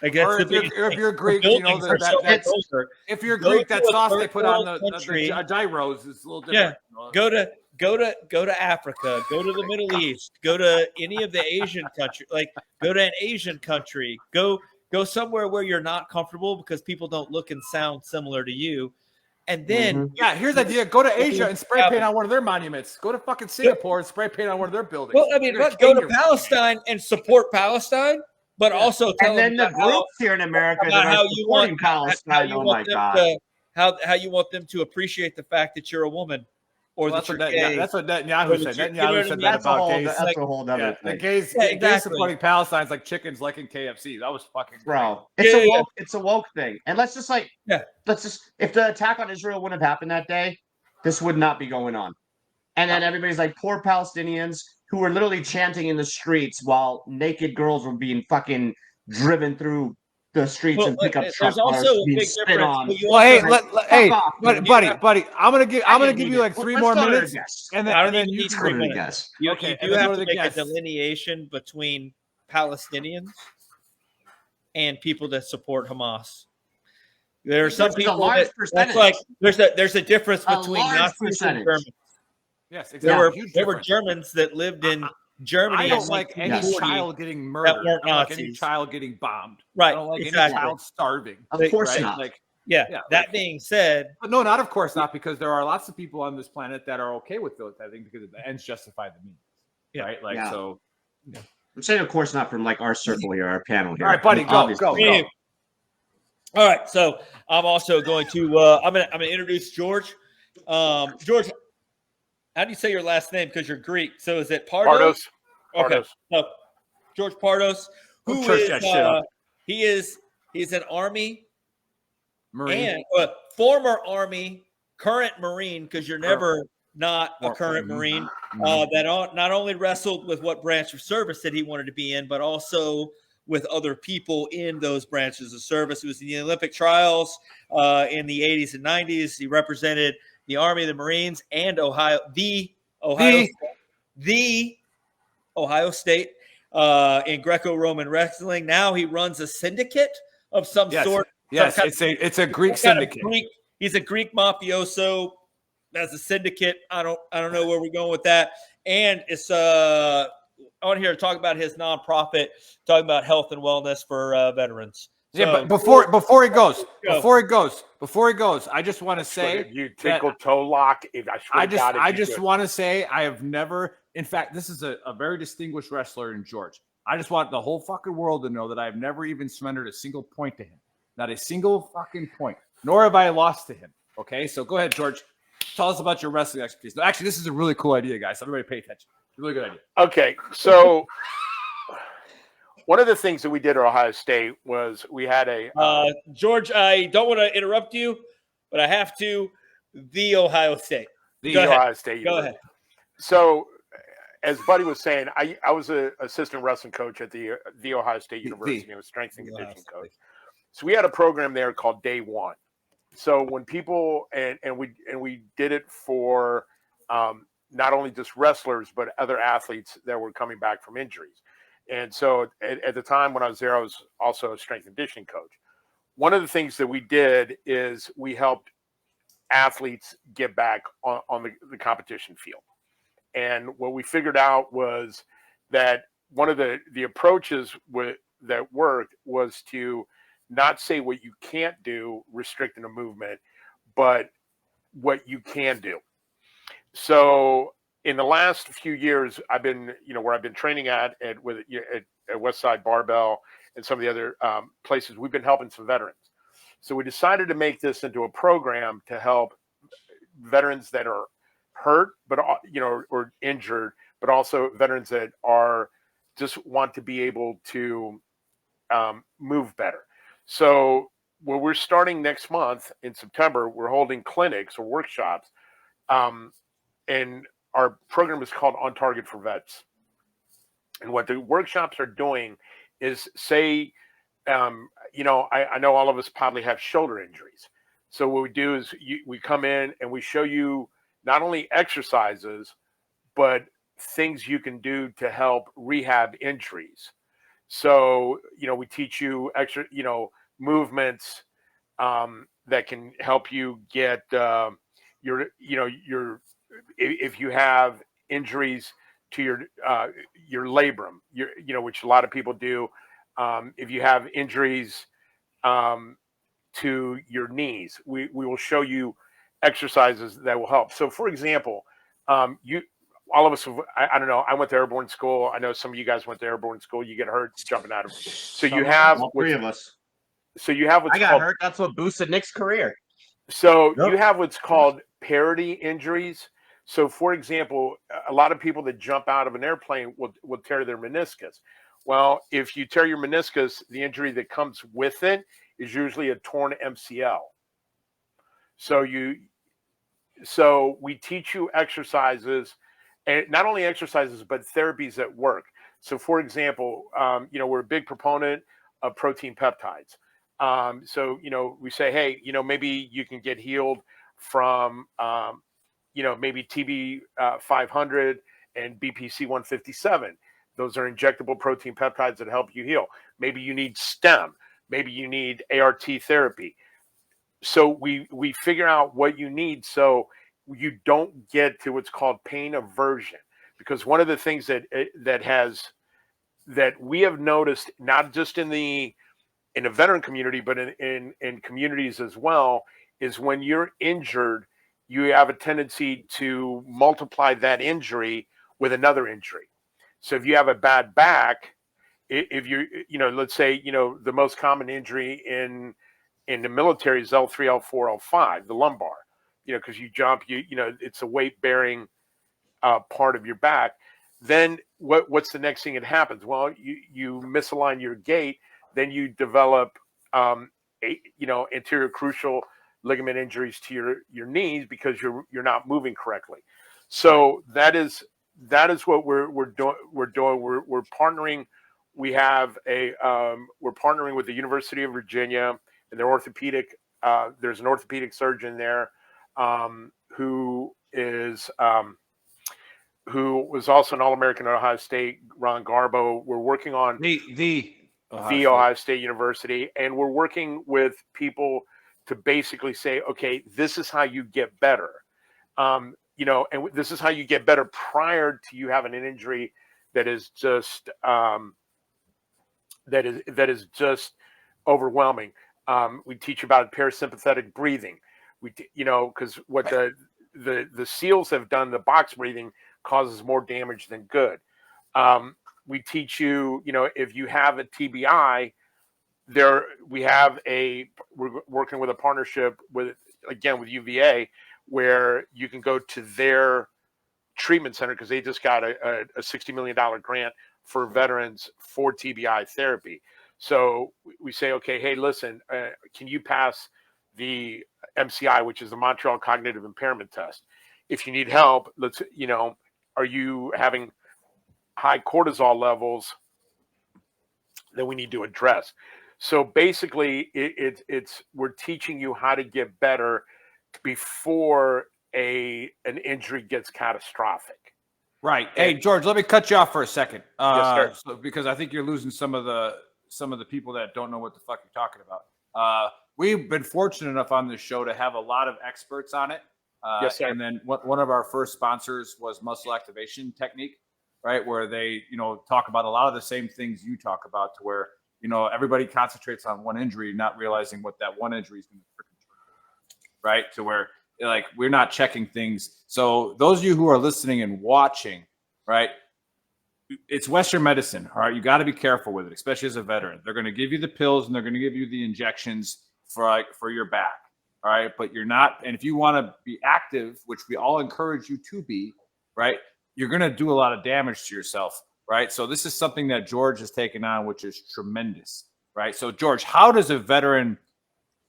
I guess, if you're Greek, you know if you're Greek, that sauce they put on the gyros is a little different. Yeah, go to Africa, go to the Middle East, go to any of the Asian country, like go to an Asian country, go somewhere where you're not comfortable because people don't look and sound similar to you. And then, here's the idea: go to Asia and spray paint on one of their monuments. Go to fucking Singapore and spray paint on one of their buildings. Well, I mean, go to Palestine and support Palestine, but also tell them the groups here in America that are supporting Palestine. Oh my God! How you want them to appreciate the fact that you're a woman, or that's what Netanyahu said. Netanyahu said that about gays. That's a whole other thing. The gays supporting Palestine is like chickens liking KFC. That was fucking bro. It's a woke thing, and let's just if the attack on Israel wouldn't have happened that day, this would not be going on. And then everybody's like, poor Palestinians who were literally chanting in the streets while naked girls were being fucking driven through the streets and pickup trucks. There's also a big difference. Buddy, I'm gonna give you like 3 more minutes, and then you can guess. You do have to make a delineation between Palestinians and people that support Hamas. There are some people that's like there's a difference between Nazis and Germans. Yes, exactly. There were Germans that lived in Germany. I don't like any child getting murdered. I don't like any child getting bombed. Right. I don't like any child starving. Of course not. Like, that being said, but no, not of course not, because there are lots of people on this planet that are okay with those. I think because the ends justify the means. Yeah. Right. Like so. Yeah. I'm saying, of course, not from like our circle here, our panel here. All right, buddy, go. All right, so I'm also going to I'm gonna introduce George. George, how do you say your last name? Because you're Greek. So is it Pardos? Okay. So George Pardos, who is he's an Army Marine, and former Army, current Marine, because you're never not a current Marine. That not only wrestled with what branch of service that he wanted to be in, but also with other people in those branches of service. He was in the Olympic trials in the 80s and 90s. He represented the Army, the Marines, and Ohio State in Greco-Roman wrestling. Now he runs a syndicate of some sort. Yes, it's a Greek syndicate. He's a Greek mafioso. That's a syndicate. I don't know where we're going with that. And it's on here to talk about his nonprofit, talking about health and wellness for veterans. So, but before he goes, I just want to say you tickle toe lock. I just want to say I have never. In fact, this is a very distinguished wrestler in George. I just want the whole fucking world to know that I have never even surrendered a single point to him. Not a single fucking point. Nor have I lost to him. Okay, so go ahead, George. Tell us about your wrestling expertise. No, actually, this is a really cool idea, guys. Everybody pay attention. Really good idea. Okay, so one of the things that we did at Ohio State was we had a George, I don't want to interrupt you, but I have to. the Ohio State. The Go ahead. Ohio State Go University. ahead. So, as Buddy was saying, I was an assistant wrestling coach at the Ohio State University. I was strength and conditioning coach. So we had a program there called Day One. So when people and we did it for not only just wrestlers but other athletes that were coming back from injuries. And so at the time when I was there, I was also a strength and conditioning coach. One of the things that we did is we helped athletes get back on the competition field. And what we figured out was that one of the approaches that worked was to not say what you can't do, restricting a movement, but what you can do. So in the last few years, I've been, where I've been training at Westside Barbell and some of the other places, we've been helping some veterans. So we decided to make this into a program to help veterans that are hurt, but or injured, but also veterans that are just want to be able to move better. So when we're starting next month in September, we're holding clinics or workshops, and our program is called On Target for Vets. And what the workshops are doing is say, I know all of us probably have shoulder injuries. So what we do is we come in and we show you not only exercises, but things you can do to help rehab injuries. So, we teach you extra, movements that can help you get if you have injuries to your labrum, which a lot of people do. If you have injuries to your knees, we will show you exercises that will help. So, for example, all of us, I don't know, I went to airborne school. I know some of you guys went to airborne school. You get hurt jumping out of it. So you have all three of us. So you have what's I got called hurt. That's what boosted Nick's career. So you have what's called parity injuries. So, for example, a lot of people that jump out of an airplane will tear their meniscus. Well, if you tear your meniscus, the injury that comes with it is usually a torn MCL. So we teach you exercises, and not only exercises, but therapies that work. So, for example, we're a big proponent of protein peptides. So, we say, hey, maybe you can get healed from, maybe TB 500 and BPC 157. Those are injectable protein peptides that help you heal. Maybe you need STEM. Maybe you need ART therapy. So we figure out what you need so you don't get to what's called pain aversion. Because one of the things that we have noticed, not just in the veteran community, but in communities as well, is when you're injured, you have a tendency to multiply that injury with another injury. So if you have a bad back, if let's say, the most common injury in the military is L3, L4, L5, the lumbar, because you jump, it's a weight bearing part of your back. Then what's the next thing that happens? Well, you misalign your gait, then you develop, anterior crucial ligament injuries to your knees because you're not moving correctly. So that is what we're doing. We're partnering. We're partnering with the University of Virginia and their orthopedic. There's an orthopedic surgeon there who was also an All-American at Ohio State, Ron Garbo. We're working on the Ohio State University, and we're working with people to basically say, okay, this is how you get better. And this is how you get better prior to you having an injury that is just that is just overwhelming. We teach about parasympathetic breathing. Because what the SEALs have done, the box breathing causes more damage than good. We teach you, if you have a TBI, we're working with a partnership with UVA, where you can go to their treatment center because they just got a $60 million grant for veterans for TBI therapy. So we say, okay, hey, listen, can you pass the MCI, which is the Montreal Cognitive Impairment Test. If you need help, are you having high cortisol levels that we need to address? So basically, we're teaching you how to get better before an injury gets catastrophic. Right. Hey, George, let me cut you off for a second. Yes, sir. Because I think you're losing some of the people that don't know what the fuck you're talking about. We've been fortunate enough on this show to have a lot of experts on it. Yes, sir. And then one of our first sponsors was Muscle Activation Technique, right? Where they, talk about a lot of the same things you talk about, to where, everybody concentrates on one injury, not realizing what that one injury is going to freaking turn, right? To where, like, we're not checking things. So those of you who are listening and watching, right, it's Western medicine. All right, you got to be careful with it, especially as a veteran. They're going to give you the pills and they're going to give you the injections for your back. All right, but you're not. And if you want to be active, which we all encourage you to be, right, you're going to do a lot of damage to yourself, right? So this is something that George has taken on, which is tremendous, right? So George, how does a veteran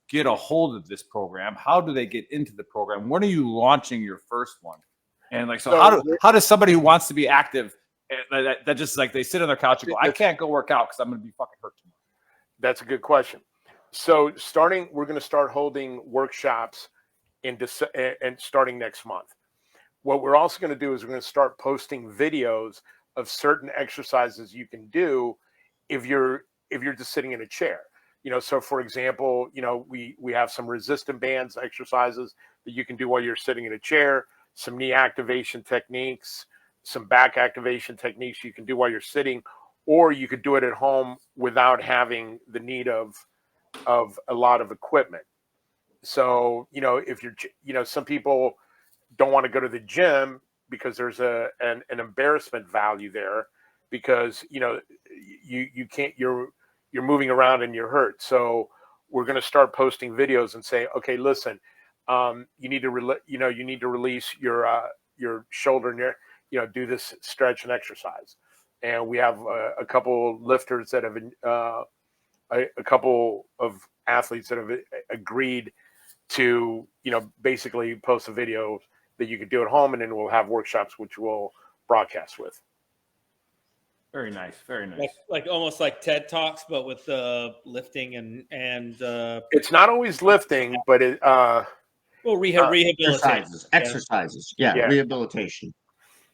get a hold of this program? How do they get into the program? When are you launching your first one? And how does somebody who wants to be active, that just like they sit on their couch and go, I can't go work out because I'm going to be fucking hurt tomorrow? That's a good question. So we're going to start holding workshops and starting next month. What we're also going to do is we're going to start posting videos of certain exercises you can do if you're just sitting in a chair. So for example, we have some resistant bands exercises that you can do while you're sitting in a chair, some knee activation techniques, some back activation techniques you can do while you're sitting, or you could do it at home without having the need of a lot of equipment. So, if you're, some people don't want to go to the gym because there's an embarrassment value there, because, you can't, you're moving around and you're hurt. So we're going to start posting videos and say, okay, listen, you need to release your shoulder and do this stretch and exercise. And we have a couple lifters that have, a couple of athletes that have agreed to, basically post a video that you could do at home, and then we'll have workshops which we'll broadcast with. Very nice. Very nice. Like almost like TED Talks, but with lifting and it's not always lifting, but rehabilitation exercises. Yeah. Rehabilitation.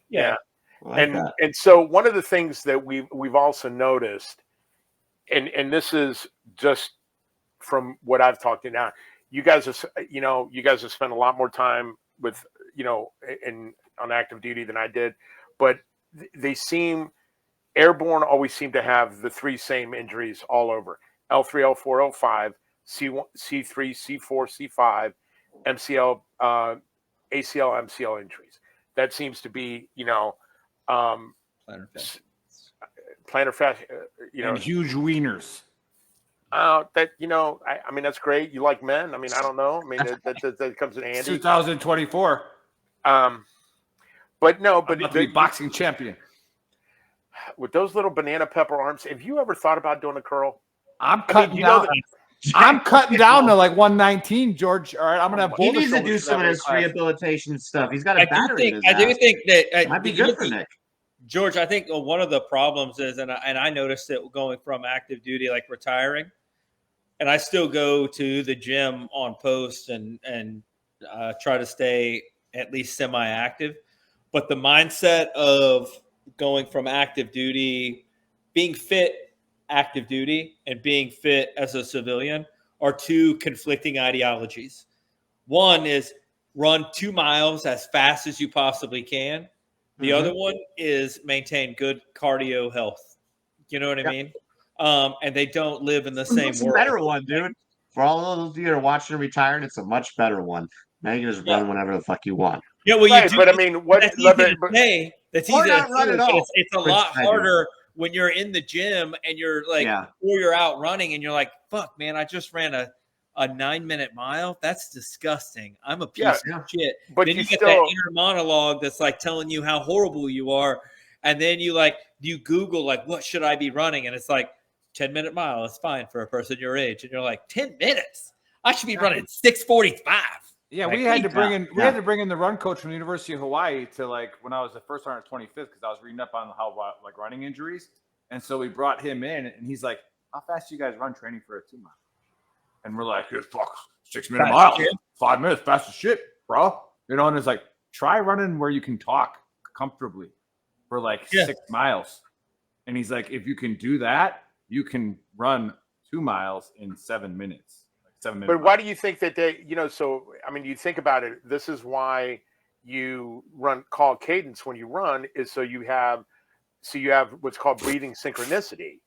Yeah. And so one of the things that we've also noticed, and this is just from what I've talked to now, you guys have spent a lot more time with, on active duty than I did, but they seem, airborne always seem to have the three same injuries all over: L3, L4, L5, C1, C3, C4, C5, MCL, ACL, MCL injuries. That seems to be, plantar fascia, and huge wieners. I mean, that's great. You like men? I mean, I don't know. I mean, that comes in handy. 2024. But no, but the boxing champion. With those little banana pepper arms, have you ever thought about doing a curl? I'm cutting down to like 119, George. All right, I'm gonna have he needs to do some of this rehabilitation stuff. He's got a battery. I do think that might be good for Nick. George, I think one of the problems is, and I noticed it going from active duty, like retiring, and I still go to the gym on post and try to stay at least semi-active. But the mindset of going from active duty, being fit active duty, and being fit as a civilian are two conflicting ideologies. One is run 2 miles as fast as you possibly can. The other one is maintain good cardio health. You know what I mean? And they don't live in the same world. It's a better one, dude. For all those of you that are watching and retired, it's a much better one. Now you can just run whenever the fuck you want. Yeah, well, right, you do. But I mean, what? That's easy to say. That's easy to say, but it's a lot harder when you're in the gym and you're like, or you're out running and you're like, fuck, man, I just ran a 9-minute mile. That's disgusting. I'm a piece of shit. But then you get that inner monologue that's like telling you how horrible you are. And then you Google, like, what should I be running? And it's like 10-minute mile is fine for a person your age. And you're like, 10 minutes? I should be running 6:45. Yeah, Like, we had to bring in yeah. the run coach from the University of Hawaii to like when I was the first 125th because I was reading up on how like running injuries, and so we brought him in, and he's like, "How fast do you guys run training for a 2 mile?" And we're like, "Fuck, 6-minute mile, 5 minutes, fast as shit, bro." You know, and it's like, try running where you can talk comfortably for like 6 miles, and he's like, if you can do that, you can run 2 miles in 7 minutes. 7 minutes. But why do you think that they, so, I mean, you think about it, this is why you call cadence when you run is so you have what's called breathing synchronicity.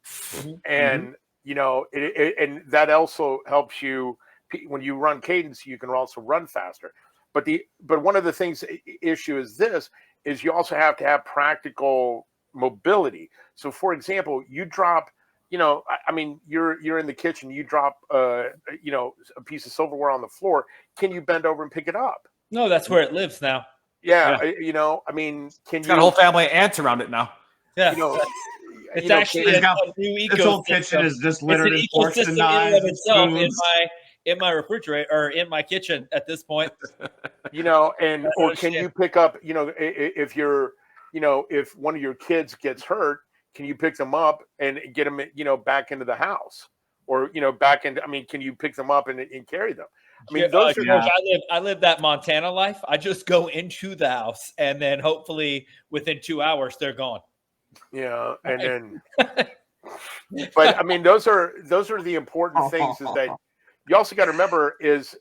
And, and that also helps you when you run cadence, you can also run faster. But one of the things issue is you also have to have practical mobility. So for example, you drop, I mean, you're in the kitchen, you drop, a piece of silverware on the floor. Can you bend over and pick it up? No, that's where it lives now. Yeah. I mean, it's got a whole family of ants around it now. Yeah. It's actually a new ecosystem. This whole kitchen is just littered in forks and knives of itself in my refrigerator or in my kitchen at this point. Or can you pick up, if you're, if one of your kids gets hurt, can you pick them up and get them, back into the house or, can you pick them up and carry them? I mean, I live that Montana life. I just go into the house and then hopefully within 2 hours they're gone. Yeah. And then, but I mean, those are the important things is that you also got to remember is,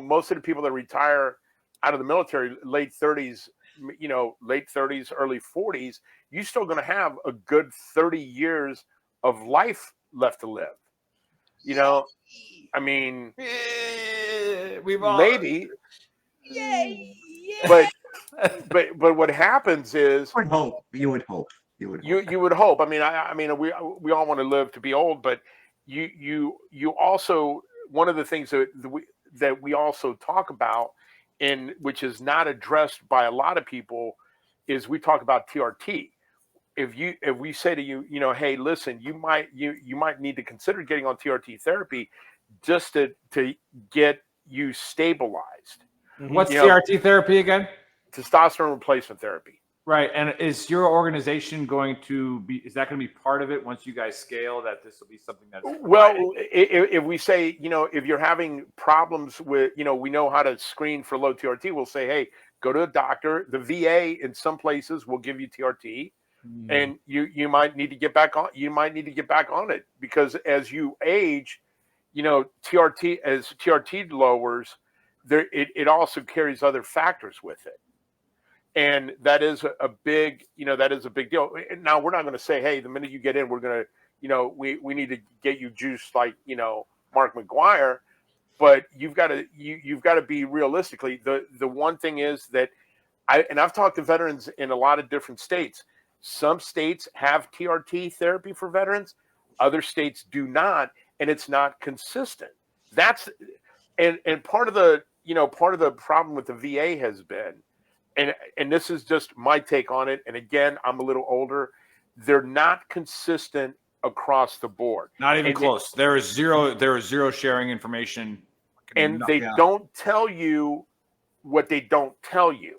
most of the people that retire out of the military, late 30s, early 40s, you're still going to have a good 30 years of life left to live. I mean, maybe, but what happens is you would hope. I mean, we all want to live to be old, but you also, one of the things that we also talk about, and which is not addressed by a lot of people, is we talk about TRT. If we say to you, hey, listen, you might need to consider getting on TRT therapy just to get you stabilized. What's TRT therapy again? Testosterone replacement therapy. Right. And is your organization is that going to be part of it once you guys scale, that this will be something that's if we say, if you're having problems with, we know how to screen for low TRT, we'll say, hey, go to a doctor. The VA in some places will give you TRT and you might need to get back on. You might need to get back on it because as you age, TRT lowers there, it also carries other factors with it. And that is a big deal. Now we're not going to say, hey, the minute you get in, we're going to, we need to get you juiced like, Mark McGuire, but you've got to be realistically. The one thing is that I've talked to veterans in a lot of different states. Some states have TRT therapy for veterans. Other states do not. And it's not consistent. And part of the problem with the VA has been, and this is just my take on it. And again, I'm a little older. They're not consistent across the board. Not even close. There is zero sharing information. And they don't tell you what they don't tell you.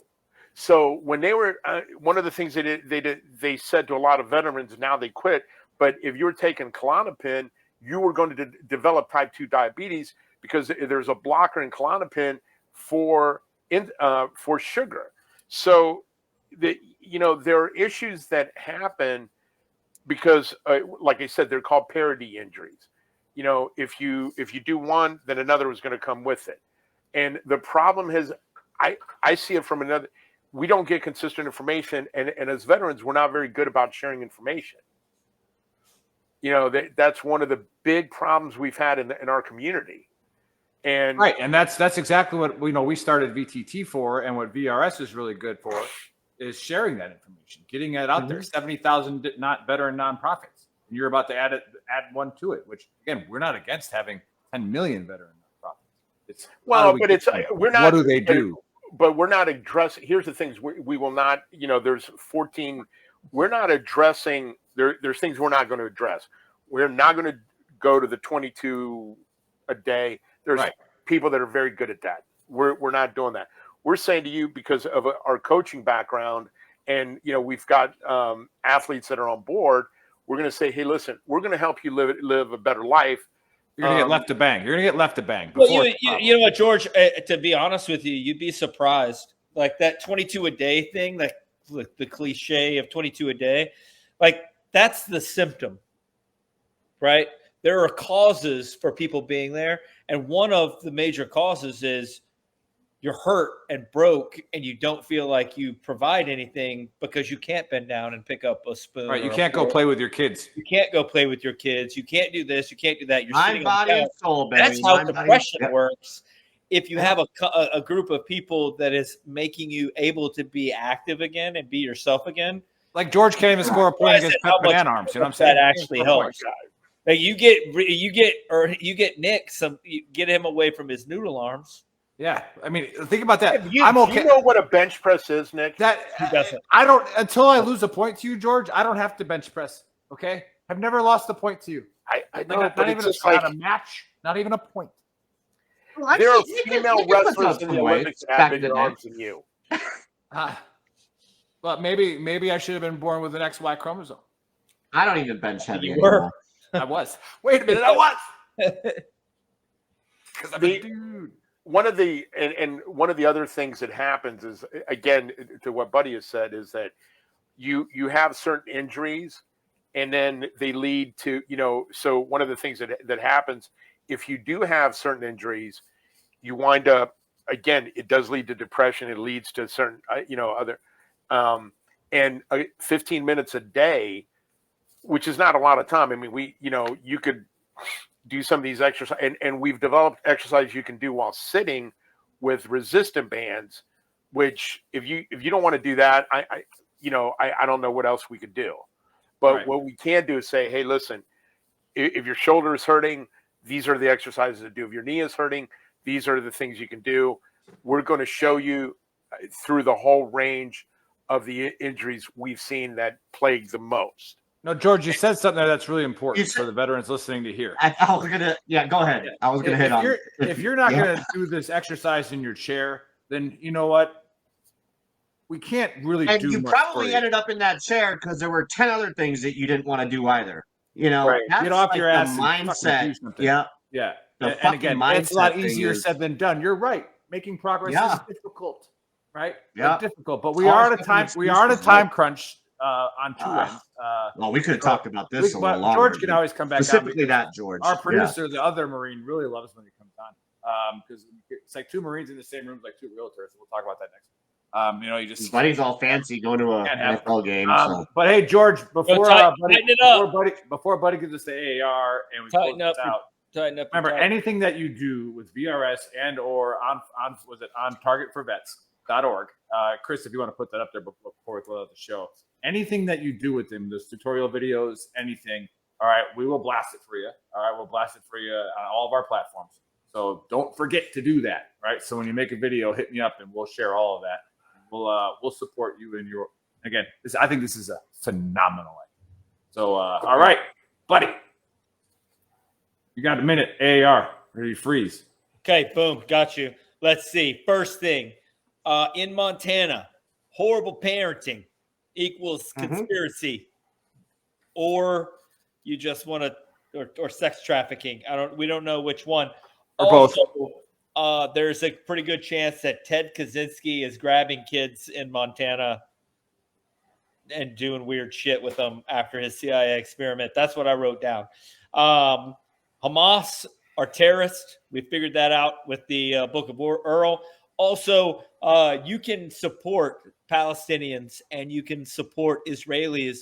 So when they were, one of the things they said to a lot of veterans, now they quit. But if you were taking Klonopin, you were going to develop type 2 diabetes because there's a blocker in Klonopin for sugar. So there are issues that happen because, like I said, they're called parity injuries. If you do one, then another is going to come with it. And the problem is, I see it from another. We don't get consistent information, and as veterans, we're not very good about sharing information. That's one of the big problems we've had in our community. And right, and that's exactly what we started VTT for, and what VRS is really good for is sharing that information, getting it out there. 70,000 veteran nonprofits, and you're about to add one to it. Which again, we're not against having 10 million veteran nonprofits. We're not. What do they do? But we're not addressing. Here's the things we will not. There's 14. We're not addressing. There's things we're not going to address. We're not going to go to the 22 a day. There's people that are very good at that. We're not doing that. We're saying to you, because of our coaching background, and we've got athletes that are on board. We're going to say, hey, listen, we're going to help you live a better life. You're going to get left to bang. You're going to get left to bang. Well, you know what, George? To be honest with you, you'd be surprised. Like that 22 a day thing, like the cliche of 22 a day, like that's the symptom, right? There are causes for people being there, and one of the major causes is you're hurt and broke, and you don't feel like you provide anything because you can't bend down and pick up a spoon. Right, you can't go play with your kids. You can't go play with your kids. You can't do this. You can't do that. You're mind, body, and soul, baby. That's how depression works. If you have a group of people that is making you able to be active again and be yourself again, like George can't even score a point against Banana Arms. You know what I'm saying? That actually helps. Like you get Nick you get him away from his noodle arms. Yeah, I mean, think about that. I'm okay. You know what a bench press is, Nick? That I don't. Until I lose a point to you, George, I don't have to bench press. Okay, I've never lost a point to you. I know, not but even it's just a match, not even a point. Well, there are female wrestlers in the Olympics that have bigger arms than you. But maybe I should have been born with an XY chromosome. I don't even bench heavy. You were. I was. Wait a minute, I was. Because I'm a dude. One of the other things that happens is, again, to what Buddy has said, is that you have certain injuries, and then they lead to So one of the things that happens, if you do have certain injuries, you wind up, again, it does lead to depression. It leads to certain other, and 15 minutes a day, which is not a lot of time. I mean, you could do some of these exercises, and we've developed exercises you can do while sitting with resistant bands, which if you don't want to do that, I don't know what else we could do. But what we can do is say, hey, listen, if your shoulder is hurting, these are the exercises to do. If your knee is hurting, these are the things you can do. We're going to show you through the whole range of the injuries we've seen that plague the most. No, George, you said something there that's really important for the veterans listening to hear. I was gonna, go ahead. I was gonna hit on. If you're not gonna do this exercise in your chair, then you know what? We can't really and do. You much probably ended up in that chair because there were 10 other things that you didn't want to do either. Get off your ass. The mindset. Yeah. And again, it's a lot easier said than done. You're right. Making progress is difficult, right? Yeah, difficult. But we are at a time. We are at a time crunch on two ends. Well, we could have talked about this a little longer. George can always come back. Specifically, that George, our producer, the other Marine, really loves when he comes on because it's like two Marines in the same room, like two realtors. We'll talk about that next. You just Buddy's all fancy going to a NFL game. But hey, George, before Buddy gives us the AAR and we tighten close up, out. Remember, anything that you do with VRS and or on targetforvets.org. Chris, if you want to put that up there before we close out the show, anything that you do with them, those tutorial videos, anything, all right, we will blast it for you. All right, we'll blast it for you on all of our platforms. So don't forget to do that, right? So when you make a video, hit me up and we'll share all of that. We'll support you in your, again, I think this is a phenomenal idea. So, all right, buddy. You got a minute, AAR, or you freeze. Okay, boom, got you. Let's see. First thing, in Montana, horrible parenting equals conspiracy, or you just want to, or sex trafficking. We don't know which one. Or both. There's a pretty good chance that Ted Kaczynski is grabbing kids in Montana and doing weird shit with them after his CIA experiment. That's what I wrote down. Hamas are terrorists. We figured that out with the Book of Earl. Also, you can support Palestinians and you can support Israelis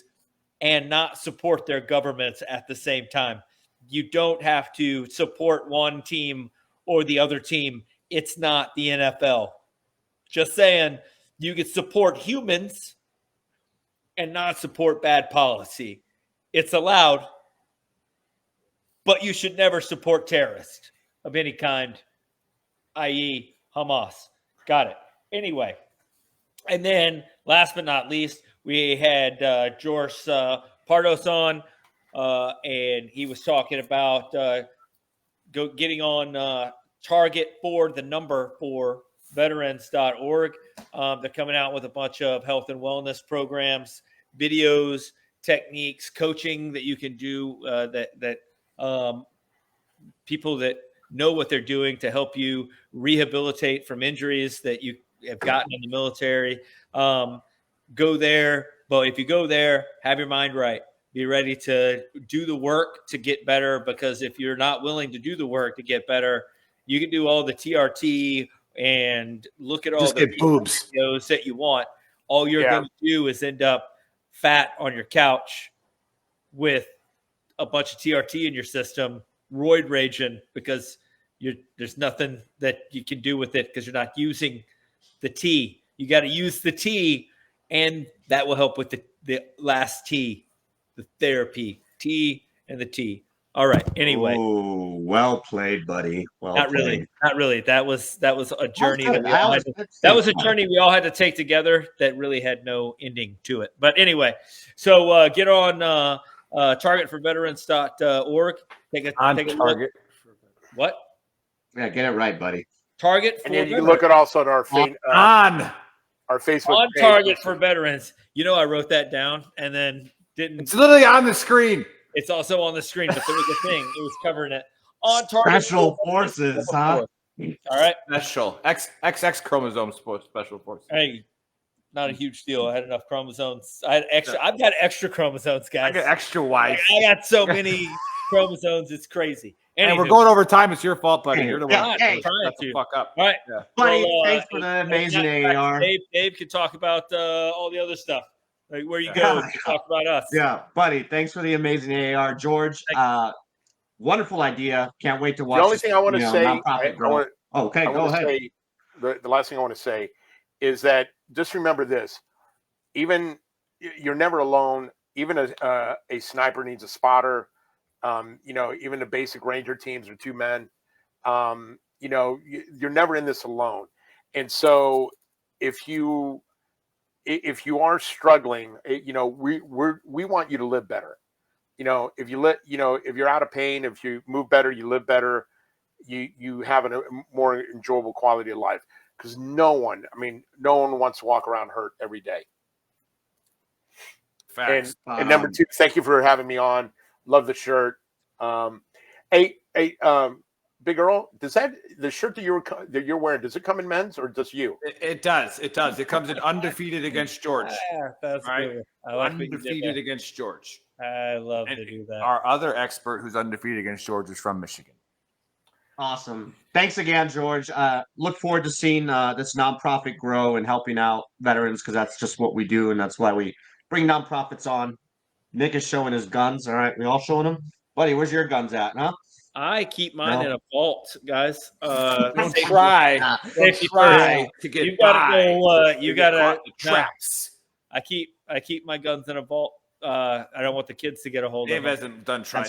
and not support their governments at the same time. You don't have to support one team or the other team. It's not the NFL. Just saying, you can support humans and not support bad policy. It's allowed, but you should never support terrorists of any kind, i.e. Hamas. Got it. Anyway, and then last but not least, we had George Pardos on, and he was talking about getting on Target for the number for veterans.org. They're coming out with a bunch of health and wellness programs, videos, techniques, coaching that you can do that people that know what they're doing to help you rehabilitate from injuries that you have gotten in the military. Go there. But if you go there, have your mind right. Be ready to do the work to get better, because if you're not willing to do the work to get better, you can do all the TRT and look at all Just the get boobs videos that you want. All you're going to do is end up fat on your couch with a bunch of TRT in your system, roid raging, because there's nothing that you can do with it because you're not using the T. You got to use the T, and that will help with the last T, the therapy, T and the T. All right. Anyway. Oh, well played, buddy. Well not played. really. That was a journey that was a journey we all had to take together that really had no ending to it. But anyway, so get on targetforveterans.org. Take a Target. What? Yeah, get it right, buddy. Target for And then you veterans. can look at also at our our Facebook on page. Target for Veterans. I wrote that down and then didn't. It's literally on the screen. It's also on the screen, but there was a thing. It was covering it. On Target. Special Forces, huh? All right. Special. XX chromosome special forces. Hey, not a huge deal. I had enough chromosomes. I had extra. I've got extra chromosomes, guys. I got extra wife. I got so many chromosomes. It's crazy. And we're going over time. It's your fault, buddy. You're the one. Hey, Shut the fuck up. All right, buddy. Thanks for the amazing AAR. Dave can talk about all the other stuff, like where you go. Talk about us. Yeah, buddy. Thanks for the amazing AAR, George. Wonderful idea. Can't wait to watch. The only thing I want to say, okay, go ahead. The last thing I want to say is that just remember this: even you're never alone. Even a sniper needs a spotter. Even the basic Ranger teams are two men. You're never in this alone. And so if you are struggling, we want you to live better. If you're out of pain, if you move better, you live better, you have a more enjoyable quality of life, because no one wants to walk around hurt every day. Facts. And number two, thank you for having me on. Love the shirt. Big Earl, does the shirt that you're wearing, does it come in men's or just you? It does. It does. It comes in undefeated against George. That's right. Good. I like undefeated against George. I love to do that. Our other expert who's undefeated against George is from Michigan. Awesome. Thanks again, George. Look forward to seeing this nonprofit grow and helping out veterans, because that's just what we do, and that's why we bring nonprofits on. Nick is showing his guns. All right, we all showing them? Buddy, where's your guns at, huh? I keep mine in a vault, guys. Don't try to get you gotta go. You gotta traps. I keep my guns in a vault. I don't want the kids to get a hold of them. Dave hasn't done try.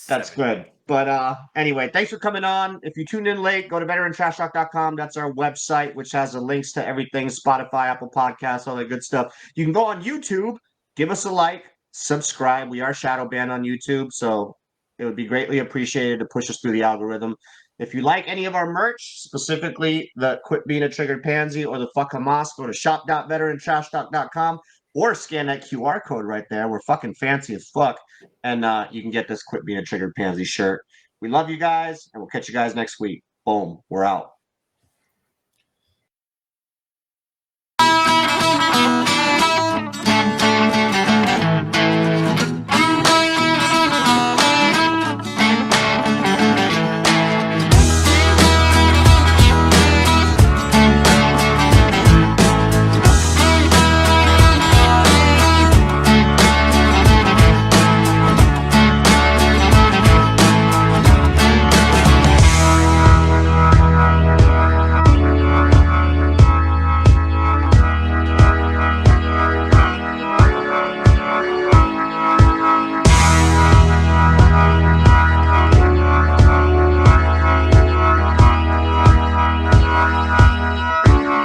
That's good. But anyway, thanks for coming on. If you tuned in late, go to VeteranTrashTalk.com. That's our website, which has the links to everything: Spotify, Apple Podcasts, all that good stuff. You can go on YouTube, give us a like, subscribe. We are shadow banned on YouTube, so it would be greatly appreciated to push us through the algorithm. If you like any of our merch, specifically the Quit Being a Triggered Pansy or the Fuck Hamas, go to shop.veterantrashtalk.com or scan that QR code right there. We're fucking fancy as fuck. And you can get this Quit Being a Triggered Pansy shirt. We love you guys, and we'll catch you guys next week. Boom. We're out.